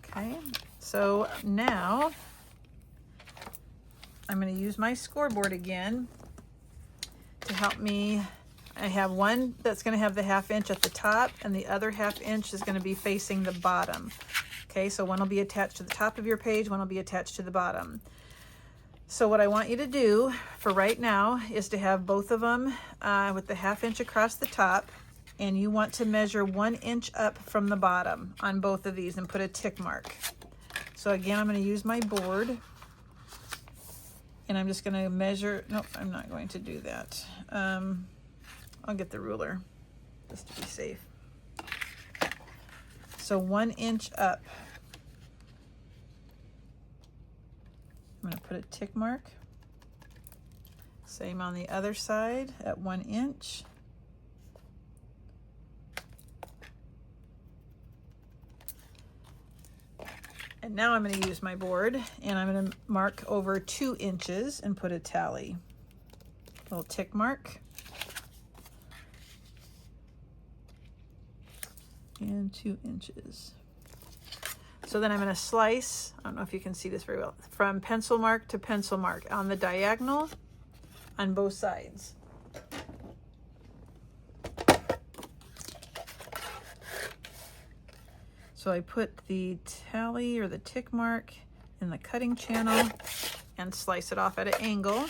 Okay, so now I'm going to use my scoreboard again to help me. I have one that's going to have the 1/2 inch at the top, and the other 1/2 inch is going to be facing the bottom. Okay, so one will be attached to the top of your page, one will be attached to the bottom. So what I want you to do for right now is to have both of them with the 1/2 inch across the top, and you want to measure 1 inch up from the bottom on both of these and put a tick mark. So again, I'm going to use my board, and I'm just going to measure. Nope, I'm not going to do that. I'll get the ruler just to be safe. So 1 inch up. I'm going to put a tick mark. Same on the other side at 1 inch. And now I'm going to use my board, and I'm going to mark over 2 inches and put a tally. Little tick mark. and 2 inches. So then I'm going to slice, I don't know if you can see this very well, from pencil mark to pencil mark on the diagonal on both sides. So I put the tally or the tick mark in the cutting channel and slice it off at an angle.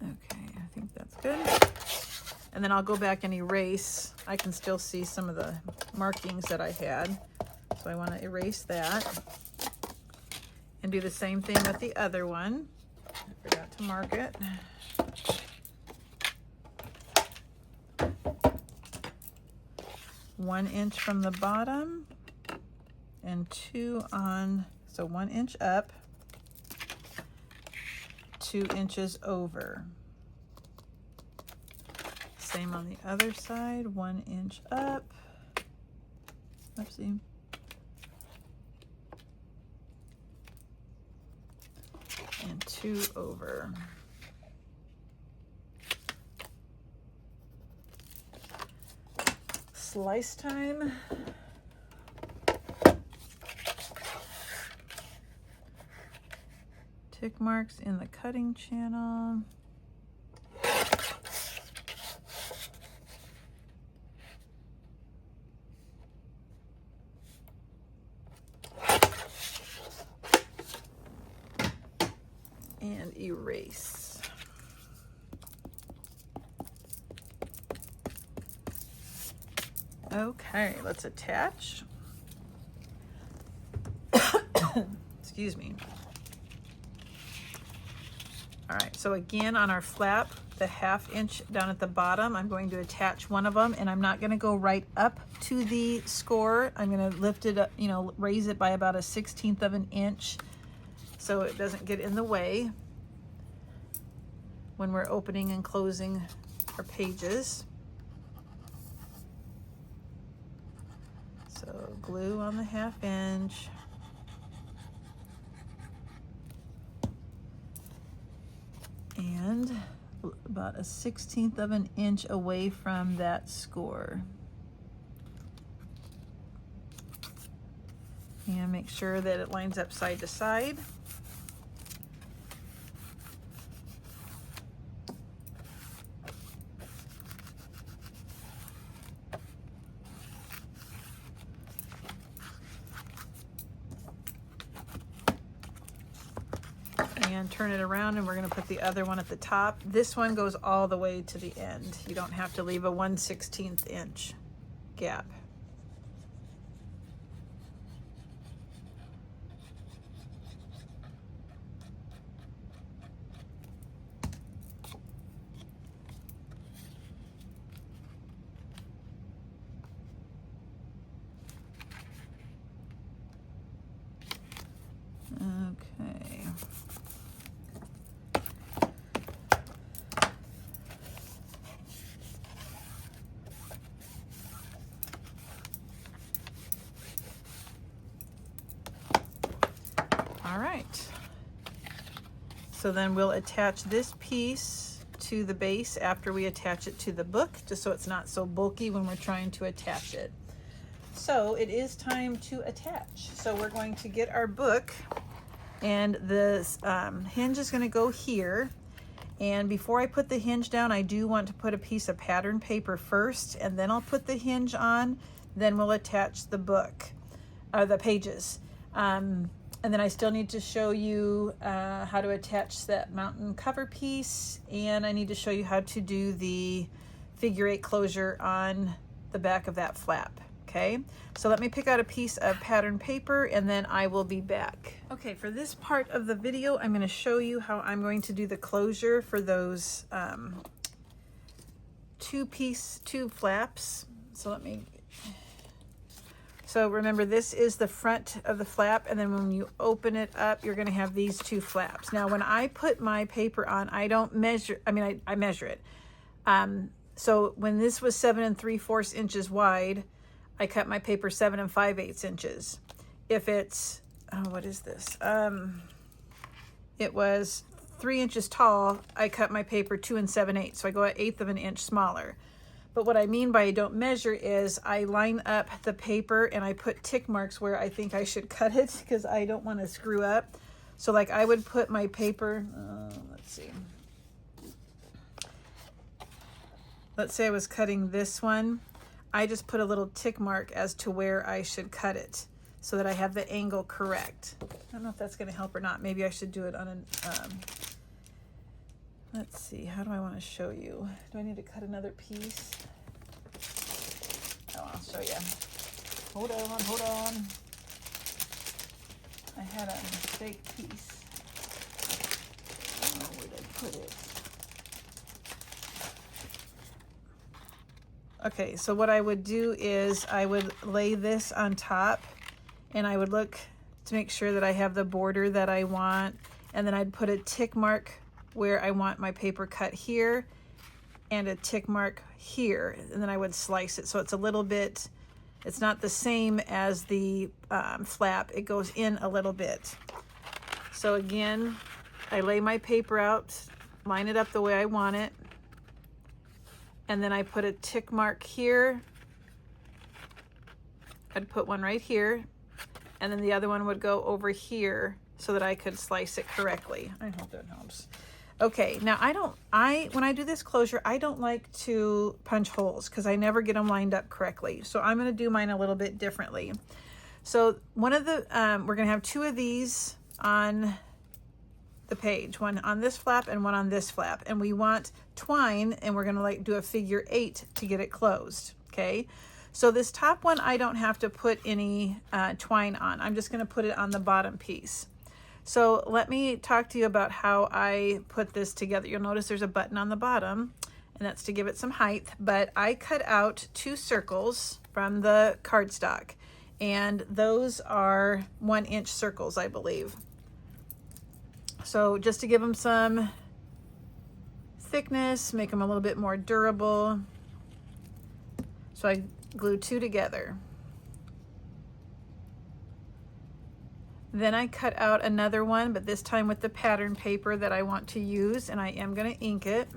Okay, I think that's good. And then I'll go back and erase. I can still see some of the markings that I had. So I want to erase that. And do the same thing with the other one. I forgot to mark it. One inch from the bottom and 2 on, so 1 inch up, 2 inches over. Same on the other side, 1 inch up. Oopsie. And 2 over. Slice time. Tick marks in the cutting channel. And erase. Okay, let's attach. Excuse me. All right, so again on our flap, the 1/2 inch down at the bottom, I'm going to attach one of them, and I'm not going to go right up to the score. I'm going to lift it up, you know, raise it by about 1/16 of an inch so it doesn't get in the way when we're opening and closing our pages. So glue on the 1/2 inch. And about 1/16 of an inch away from that score. And make sure that it lines up side to side. And turn it around, and we're going to put the other one at the top. This one goes all the way to the end. You don't have to leave a 1/16 inch gap. Okay. All right. So then we'll attach this piece to the base after we attach it to the book, just so it's not so bulky when we're trying to attach it. So it is time to attach. So we're going to get our book, and the hinge is going to go here. And before I put the hinge down, I do want to put a piece of pattern paper first, and then I'll put the hinge on. Then we'll attach the book, the pages. And then I still need to show you how to attach that mountain cover piece, and I need to show you how to do the figure 8 closure on the back of that flap. Okay, so let me pick out a piece of pattern paper, and then I will be back. Okay, for this part of the video, I'm going to show you how I'm going to do the closure for those two flaps. So remember, this is the front of the flap, and then when you open it up, you're going to have these 2 flaps. Now, when I put my paper on, I don't measure, I measure it. So when this was 7 3/4 inches wide, I cut my paper 7 5/8 inches. if it's, oh, what is this? It was 3 inches tall. I cut my paper 2 7/8, so I go 1/8 of an inch smaller. But what I mean by I don't measure is I line up the paper and I put tick marks where I think I should cut it because I don't want to screw up. So like I would put my paper, let's see. Let's say I was cutting this one. I just put a little tick mark as to where I should cut it so that I have the angle correct. I don't know if that's going to help or not. Maybe I should do it on an, let's see, how do I want to show you? Do I need to cut another piece? Oh, I'll show you. Hold on. I had a fake piece. I don't know where did I put it. Okay, so what I would do is I would lay this on top and I would look to make sure that I have the border that I want, and then I'd put a tick mark where I want my paper cut here and a tick mark here, and then I would slice it so it's a little bit, it's not the same as the flap, it goes in a little bit. So again, I lay my paper out, line it up the way I want it, and then I put a tick mark here. I'd put one right here, and then the other one would go over here so that I could slice it correctly. I hope that helps. Okay, now when I do this closure, I don't like to punch holes because I never get them lined up correctly. So I'm going to do mine a little bit differently. So one of the, we're going to have 2 of these on the page, one on this flap and one on this flap, and we want twine, and we're going to like do a figure 8 to get it closed. Okay, so this top one I don't have to put any twine on. I'm just going to put it on the bottom piece. So let me talk to you about how I put this together. You'll notice there's a button on the bottom, and that's to give it some height, but I cut out 2 circles from the cardstock, and those are 1-inch circles, I believe. So just to give them some thickness, make them a little bit more durable. So I glue 2 together. Then I cut out another one, but this time with the pattern paper that I want to use, and I am going to ink it.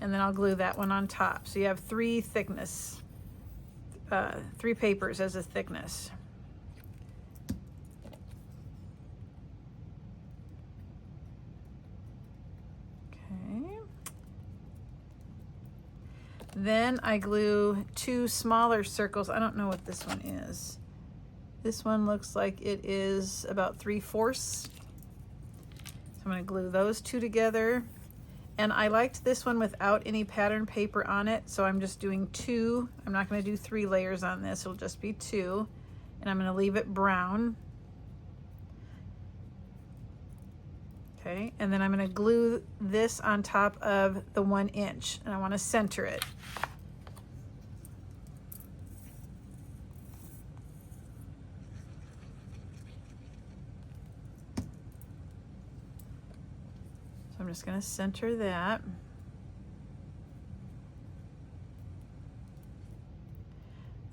And then I'll glue that one on top. So you have 3 thickness, 3 papers as a thickness. Then I glue 2 smaller circles. I don't know what this one is. This one looks like it is about 3/4. So I'm going to glue those 2 together. And I liked this one without any pattern paper on it, so I'm just doing 2. I'm not going to do 3 layers on this. It'll just be 2. And I'm going to leave it brown. Okay, and then I'm going to glue this on top of the 1-inch, and I want to center it. So I'm just going to center that.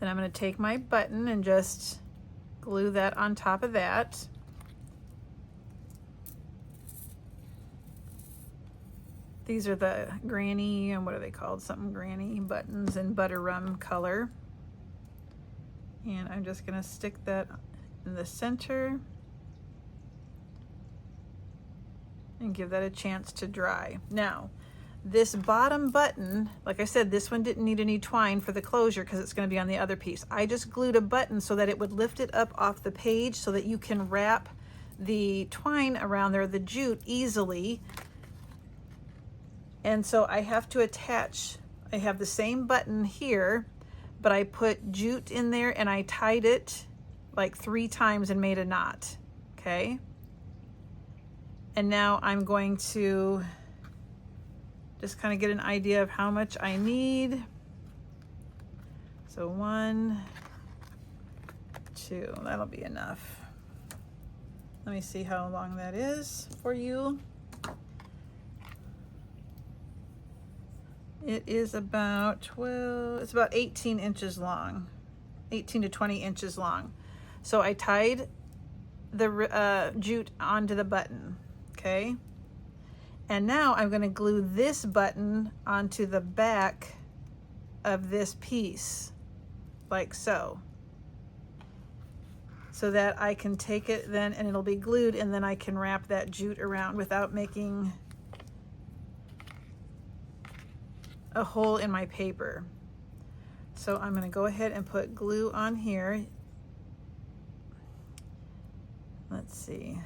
Then I'm going to take my button and just glue that on top of that. These are the granny, and what are they called? Something granny buttons in butter rum color. And I'm just gonna stick that in the center and give that a chance to dry. Now, this bottom button, like I said, this one didn't need any twine for the closure because it's gonna be on the other piece. I just glued a button so that it would lift it up off the page so that you can wrap the twine around there, the jute, easily. And so I have to attach, I have the same button here, but I put jute in there and I tied it like 3 times and made a knot, okay? And now I'm going to just kind of get an idea of how much I need. So 1, 2, that'll be enough. Let me see how long that is for you. It is about 12, it's about 18 inches long. 18 to 20 inches long. So I tied the jute onto the button, okay? And now I'm going to glue this button onto the back of this piece, like so. So that I can take it then and it'll be glued, and then I can wrap that jute around without making a hole in my paper. So I'm going to go ahead and put glue on here. Let's see.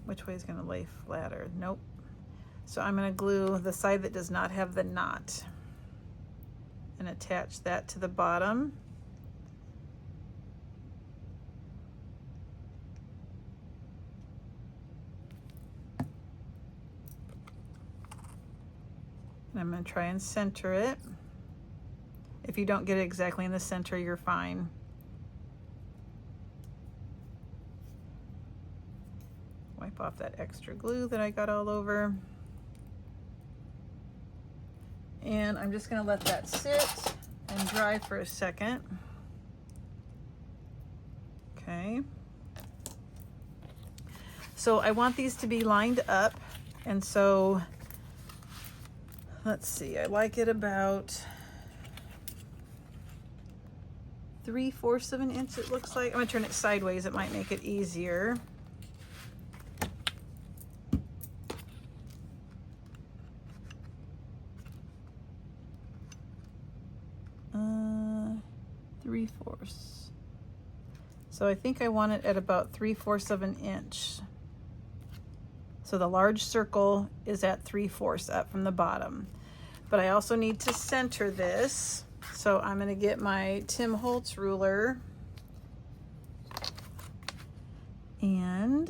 Which way is going to lay flatter? Nope. So I'm going to glue the side that does not have the knot and attach that to the bottom. And I'm going to try and center it. If you don't get it exactly in the center, you're fine. Wipe off that extra glue that I got all over. And I'm just going to let that sit and dry for a second. Okay. So I want these to be lined up, and so let's see, I like it about 3/4 of an inch, it looks like. I'm gonna turn it sideways, it might make it easier. Three-fourths. So I think I want it at about 3/4 of an inch. So the large circle is at 3/4 up from the bottom. But I also need to center this. So I'm going to get my Tim Holtz ruler and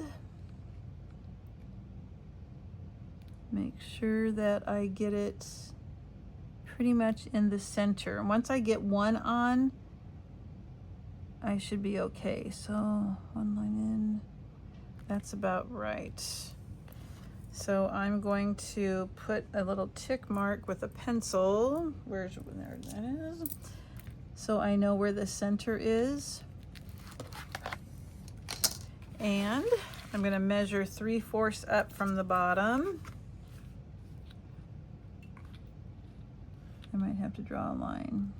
make sure that I get it pretty much in the center. And once I get one on, I should be okay. So one line in, that's about right. So I'm going to put a little tick mark with a pencil. There that is. So I know where the center is. And I'm going to measure 3/4 up from the bottom. I might have to draw a line.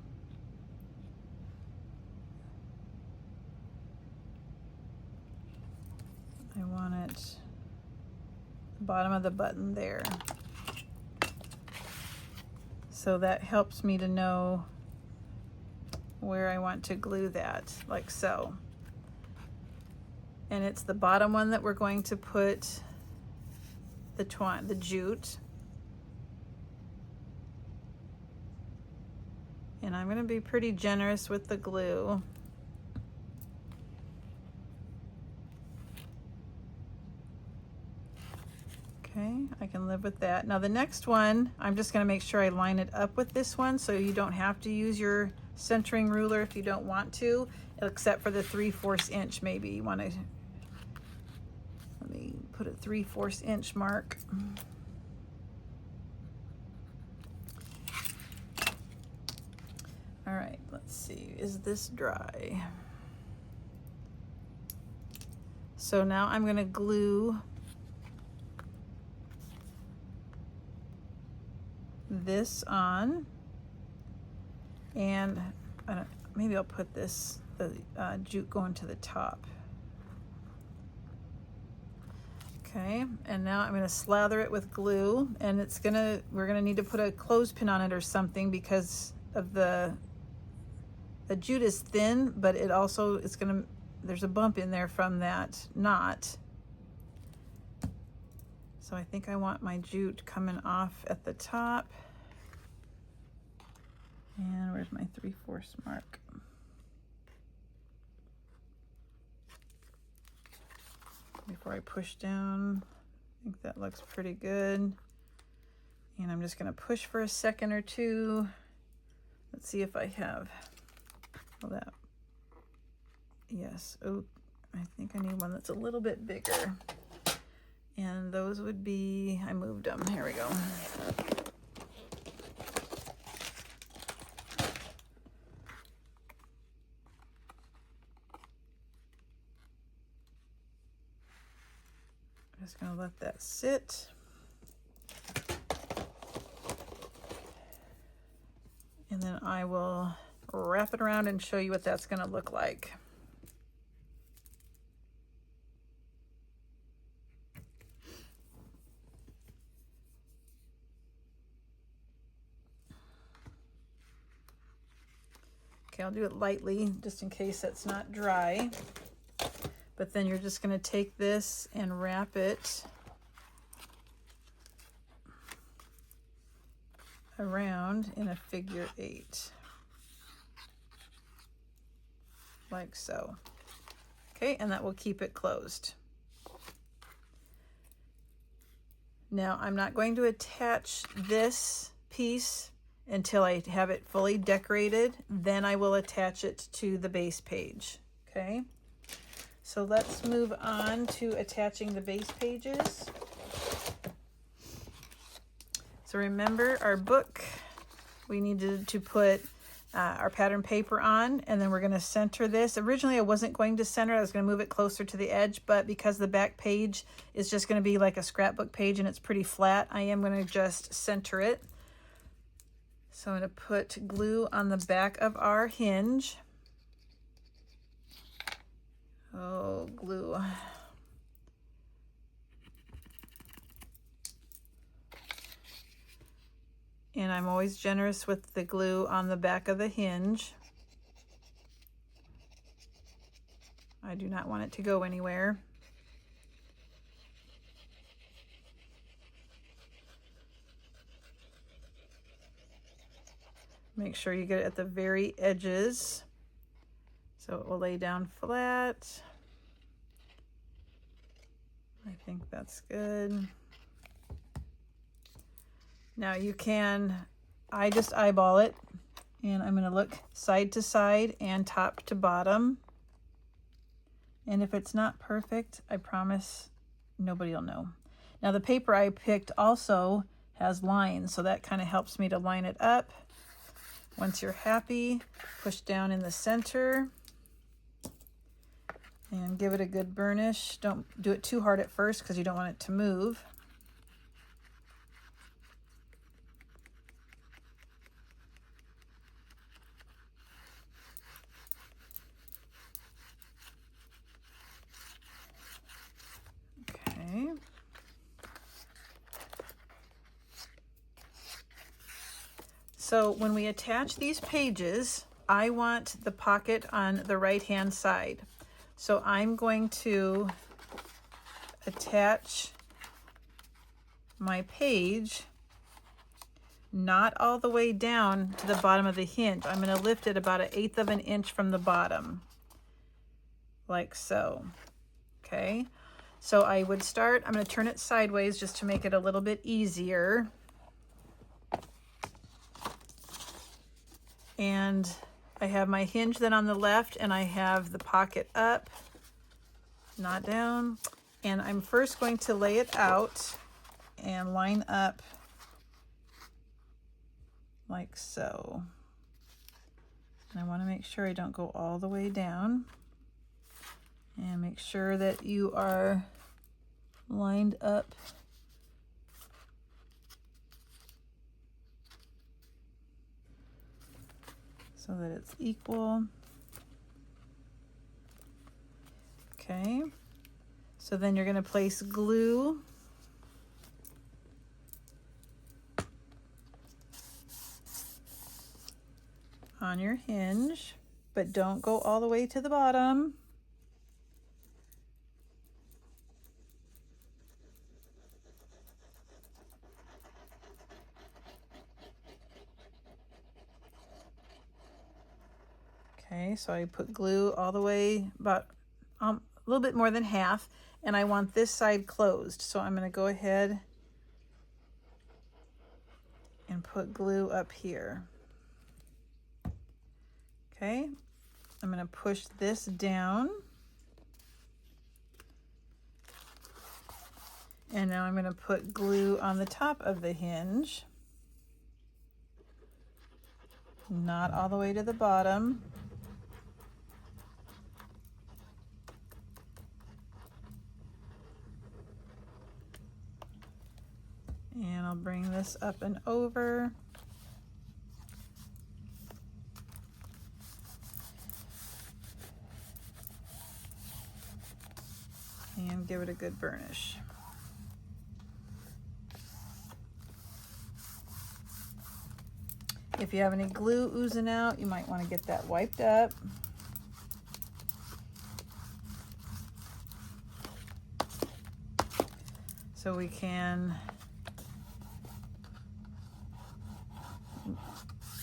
I want it bottom of the button there. So that helps me to know where I want to glue that, like so. And it's the bottom one that we're going to put the jute. And I'm going to be pretty generous with the glue. Okay, I can live with that. Now the next one, I'm just going to make sure I line it up with this one, so you don't have to use your centering ruler if you don't want to, except for the 3/4 inch. Maybe you want to, let me put a 3/4 inch mark. All right, let's see, is this dry? So now I'm going to glue this on, and maybe I'll put the jute going to the top. Okay, and now I'm going to slather it with glue, and we're going to need to put a clothespin on it or something because of the jute is thin, but there's a bump in there from that knot. So I think I want my jute coming off at the top. And where's my 3/4 mark? Before I push down, I think that looks pretty good. And I'm just gonna push for a second or two. Let's see if I have that. Yes, oh, I think I need one that's a little bit bigger. And those would be, I moved them, here we go. just going to let that sit. And then I will wrap it around and show you what that's going to look like. Okay, I'll do it lightly just in case it's not dry. But then you're just going to take this and wrap it around in a figure 8. Like so. Okay, and that will keep it closed. Now I'm not going to attach this piece until I have it fully decorated. Then I will attach it to the base page. Okay, so let's move on to attaching the base pages. So remember our book, we needed to put our pattern paper on, and then we're going to center this. Originally I wasn't going to center it, I was going to move it closer to the edge, but because the back page is just going to be like a scrapbook page and it's pretty flat, I am going to just center it. So I'm going to put glue on the back of our hinge. Oh, glue. And I'm always generous with the glue on the back of the hinge. I do not want it to go anywhere. Make sure you get it at the very edges so it will lay down flat. I think that's good. Now you can, I just eyeball it, and I'm going to look side to side and top to bottom. And if it's not perfect, I promise nobody will know. Now the paper I picked also has lines, so that kind of helps me to line it up. Once you're happy, push down in the center and give it a good burnish. Don't do it too hard at first because you don't want it to move. Okay. So when we attach these pages, I want the pocket on the right-hand side. So I'm going to attach my page not all the way down to the bottom of the hinge. I'm going to lift it about 1/8 of an inch from the bottom, like so. Okay, so I would start, I'm going to turn it sideways just to make it a little bit easier. And I have my hinge then on the left, and I have the pocket up, not down. And I'm first going to lay it out and line up like so. And I want to make sure I don't go all the way down. And make sure that you are lined up so that it's equal. Okay, so then you're going to place glue on your hinge, but don't go all the way to the bottom. Okay, so I put glue all the way about a little bit more than half, and I want this side closed. So I'm going to go ahead and put glue up here. Okay, I'm going to push this down. And now I'm going to put glue on the top of the hinge. Not all the way to the bottom. And I'll bring this up and over. And give it a good burnish. If you have any glue oozing out, you might want to get that wiped up. So we can,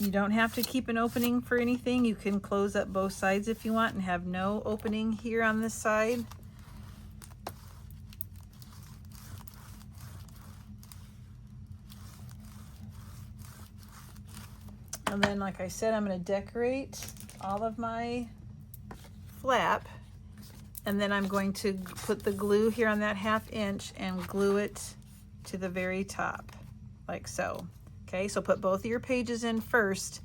you don't have to keep an opening for anything. You can close up both sides if you want and have no opening here on this side. And then, like I said, I'm going to decorate all of my flap, and then I'm going to put the glue here on that 1/2 inch and glue it to the very top, like so. Okay, so put both of your pages in first,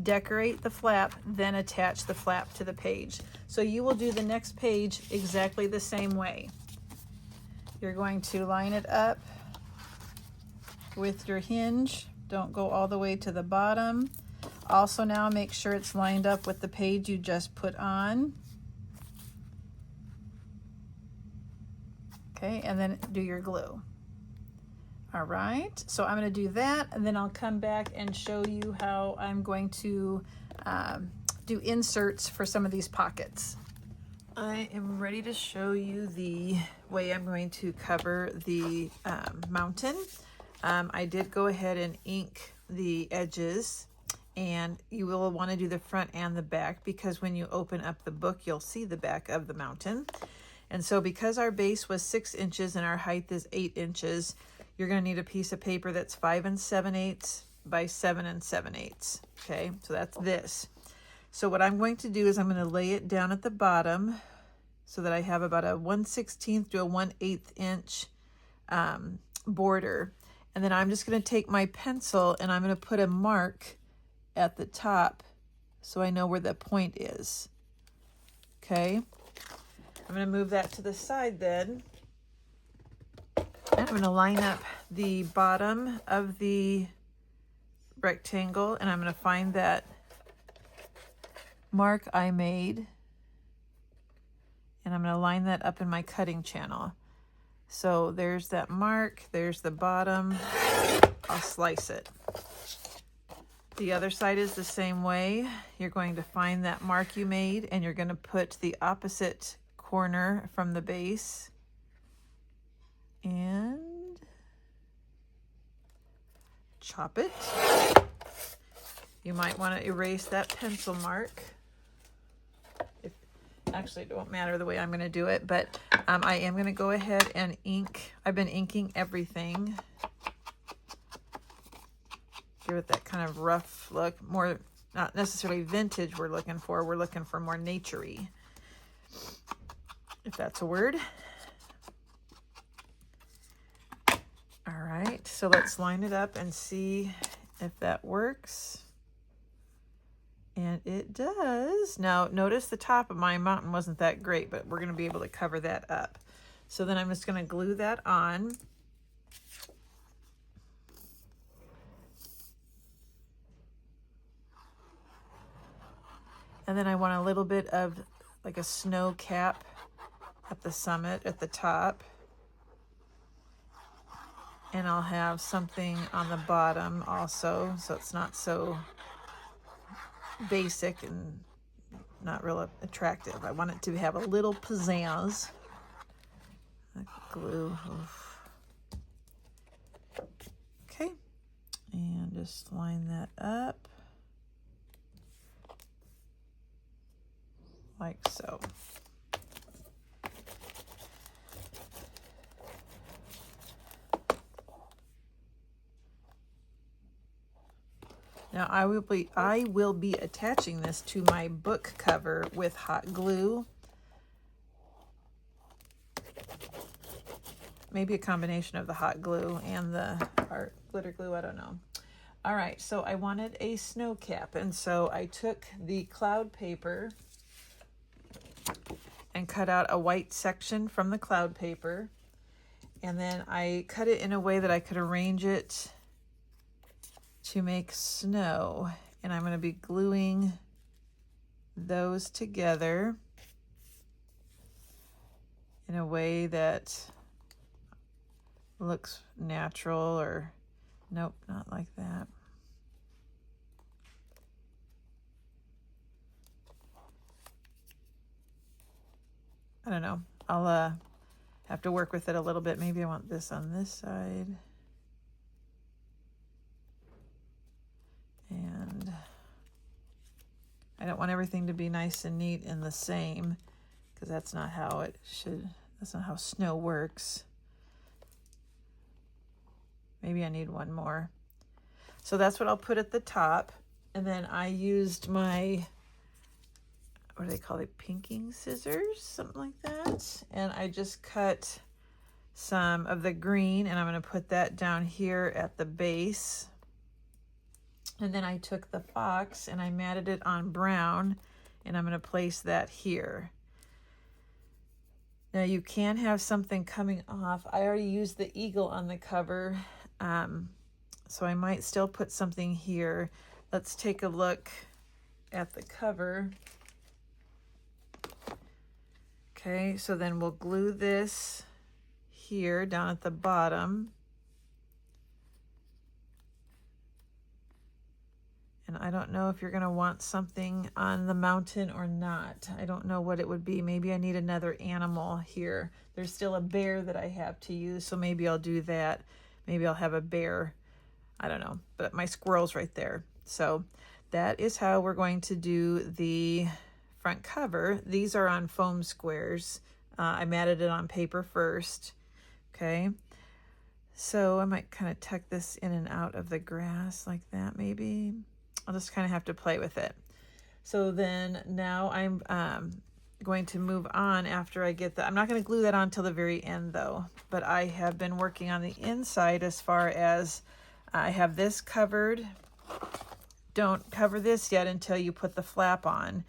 decorate the flap, then attach the flap to the page. So you will do the next page exactly the same way. You're going to line it up with your hinge. Don't go all the way to the bottom. Also now make sure it's lined up with the page you just put on. Okay, and then do your glue. All right, so I'm going to do that, and then I'll come back and show you how I'm going to do inserts for some of these pockets. I am ready to show you the way I'm going to cover the mountain. I did go ahead and ink the edges, and you will want to do the front and the back because when you open up the book, you'll see the back of the mountain. And so because our base was 6 inches and our height is 8 inches, you're going to need a piece of paper that's 5 7/8 by 7 7/8. Okay, so that's this. So what I'm going to do is I'm going to lay it down at the bottom so that I have about a 1/16 to a 1/8 inch border. And then I'm just going to take my pencil and I'm going to put a mark at the top so I know where the point is. Okay, I'm going to move that to the side then. And I'm going to line up the bottom of the rectangle, and I'm going to find that mark I made, and I'm going to line that up in my cutting channel. So there's that mark, there's the bottom. I'll slice it. The other side is the same way. You're going to find that mark you made, and you're going to put the opposite corner from the base and chop it. You might want to erase that pencil mark. Actually, it won't matter the way I'm going to do it, but I am going to go ahead and ink. I've been inking everything. Give it that kind of rough look, more not necessarily vintage we're looking for more naturey, if that's a word. All right, so let's line it up and see if that works. And it does. Now, notice the top of my mountain wasn't that great, but we're going to be able to cover that up. So then I'm just going to glue that on. And then I want a little bit of like a snow cap at the summit, at the top. And I'll have something on the bottom also, so it's not so basic and not real attractive. I want it to have a little pizzazz. Glue. Oof. Okay, and just line that up like so. Now I will be attaching this to my book cover with hot glue. Maybe a combination of the hot glue and the art glitter glue, I don't know. All right, so I wanted a snow cap, and so I took the cloud paper and cut out a white section from the cloud paper. And then I cut it in a way that I could arrange it to make snow. And I'm going to be gluing those together in a way that looks natural, or nope, not like that. I don't know. I'll have to work with it a little bit. Maybe I want this on this side. And I don't want everything to be nice and neat and the same, because that's not how it should, that's not how snow works. Maybe I need one more. So that's what I'll put at the top. And then I used my, what do they call it? Pinking scissors, something like that. And I just cut some of the green, and I'm going to put that down here at the base. And then I took the fox and I matted it on brown, and I'm going to place that here. Now you can have something coming off. I already used the eagle on the cover, so I might still put something here. Let's take a look at the cover. Okay, so then we'll glue this here down at the bottom. And I don't know if you're going to want something on the mountain or not. I don't know what it would be. Maybe I need another animal here. There's still a bear that I have to use, so maybe I'll do that. Maybe I'll have a bear. I don't know, but my squirrel's right there. So that is how we're going to do the front cover. These are on foam squares. I matted it on paper first. Okay. So I might kind of tuck this in and out of the grass like that, maybe. I'll just kind of have to play with it. So then now I'm going to move on after I get that. I'm not going to glue that on till the very end though, but I have been working on the inside as far as I have this covered. Don't cover this yet until you put the flap on.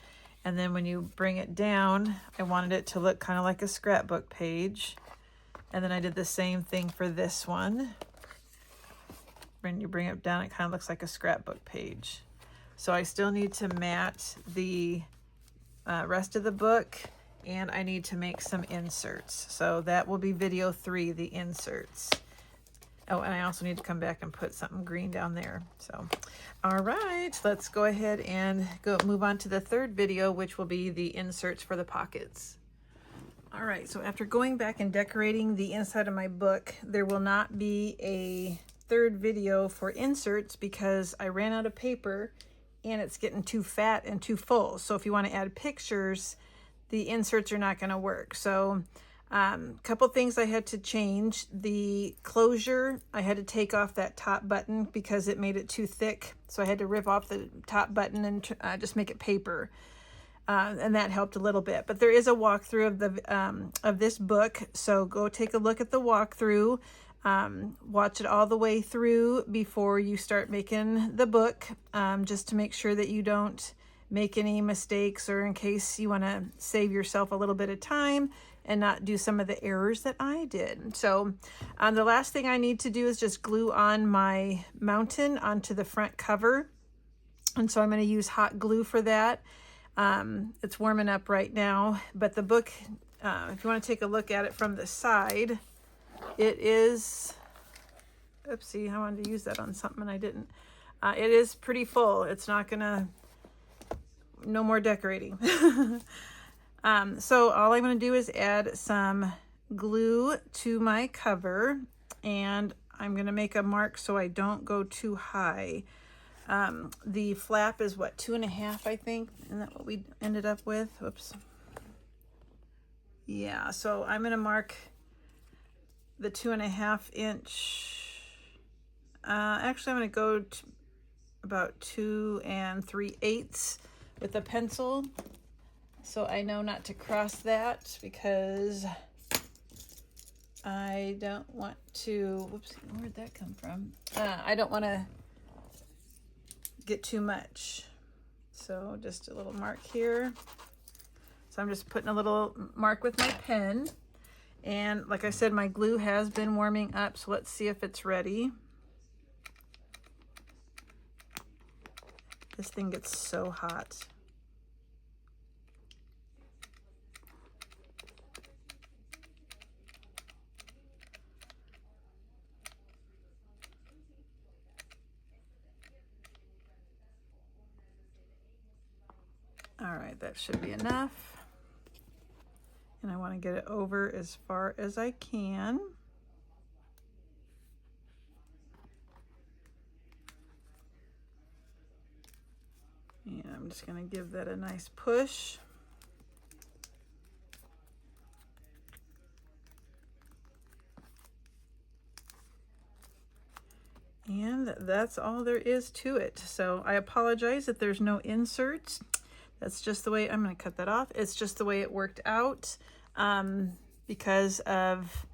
And then when you bring it down, I wanted it to look kind of like a scrapbook page. And then I did the same thing for this one. When you bring it down, it kind of looks like a scrapbook page. So I still need to mat the rest of the book, and I need to make some inserts. So that will be video 3, the inserts. Oh, and I also need to come back and put something green down there. So, all right, let's go ahead and move on to the third video, which will be the inserts for the pockets. All right, so after going back and decorating the inside of my book, there will not be a third video for inserts because I ran out of paper and it's getting too fat and too full. So if you want to add pictures, the inserts are not going to work. So couple things I had to change. The closure, I had to take off that top button because it made it too thick. So I had to rip off the top button and just make it paper. And that helped a little bit. But there is a walkthrough of the of this book. So go take a look at the walkthrough. Watch it all the way through before you start making the book, just to make sure that you don't make any mistakes, or in case you want to save yourself a little bit of time and not do some of the errors that I did. So the last thing I need to do is just glue on my mountain onto the front cover. And so I'm going to use hot glue for that. It's warming up right now, but the book, if you want to take a look at it from the side, it is, oopsie, I wanted to use that on something and I didn't. It is pretty full. It's not gonna, no more decorating. So all I'm gonna do is add some glue to my cover, and I'm gonna make a mark so I don't go too high. The flap is what, 2.5, I think. Isn't that what we ended up with? Whoops. Yeah, so I'm gonna mark the 2.5 inch. Actually, I'm gonna go to about 2 3/8 with a pencil, so I know not to cross that because I don't want to, whoops, where'd that come from? I don't want to get too much. So just a little mark here. So I'm just putting a little mark with my pen. And like I said, my glue has been warming up, so let's see if it's ready. This thing gets so hot. All right, that should be enough. And I want to get it over as far as I can. And I'm just going to give that a nice push. And that's all there is to it. So I apologize if there's no inserts. That's just the way, I'm going to cut that off. It's just the way it worked out because of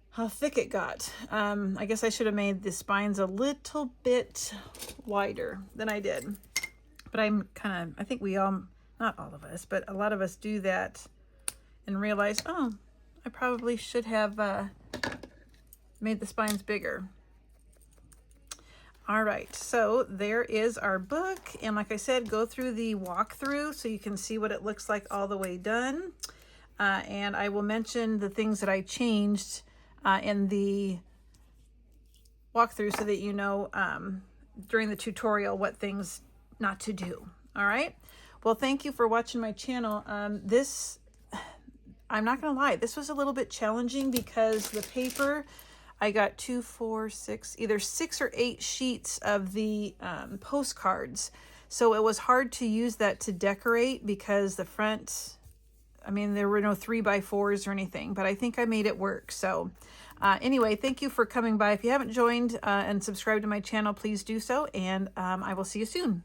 how thick it got. I guess I should have made the spines a little bit wider than I did. But I think we all, not all of us, but a lot of us do that and realize, oh, I probably should have made the spines bigger. All right, so there is our book. And like I said, go through the walkthrough so you can see what it looks like all the way done. And I will mention the things that I changed in the walkthrough so that you know during the tutorial what things not to do. All right. Well, thank you for watching my channel. I'm not going to lie, this was a little bit challenging because the paper, I got 2, 4, 6, either 6 or 8 sheets of the postcards. So it was hard to use that to decorate because the front, I mean, there were no 3x4s or anything, but I think I made it work. So anyway, thank you for coming by. If you haven't joined and subscribed to my channel, please do so. And I will see you soon.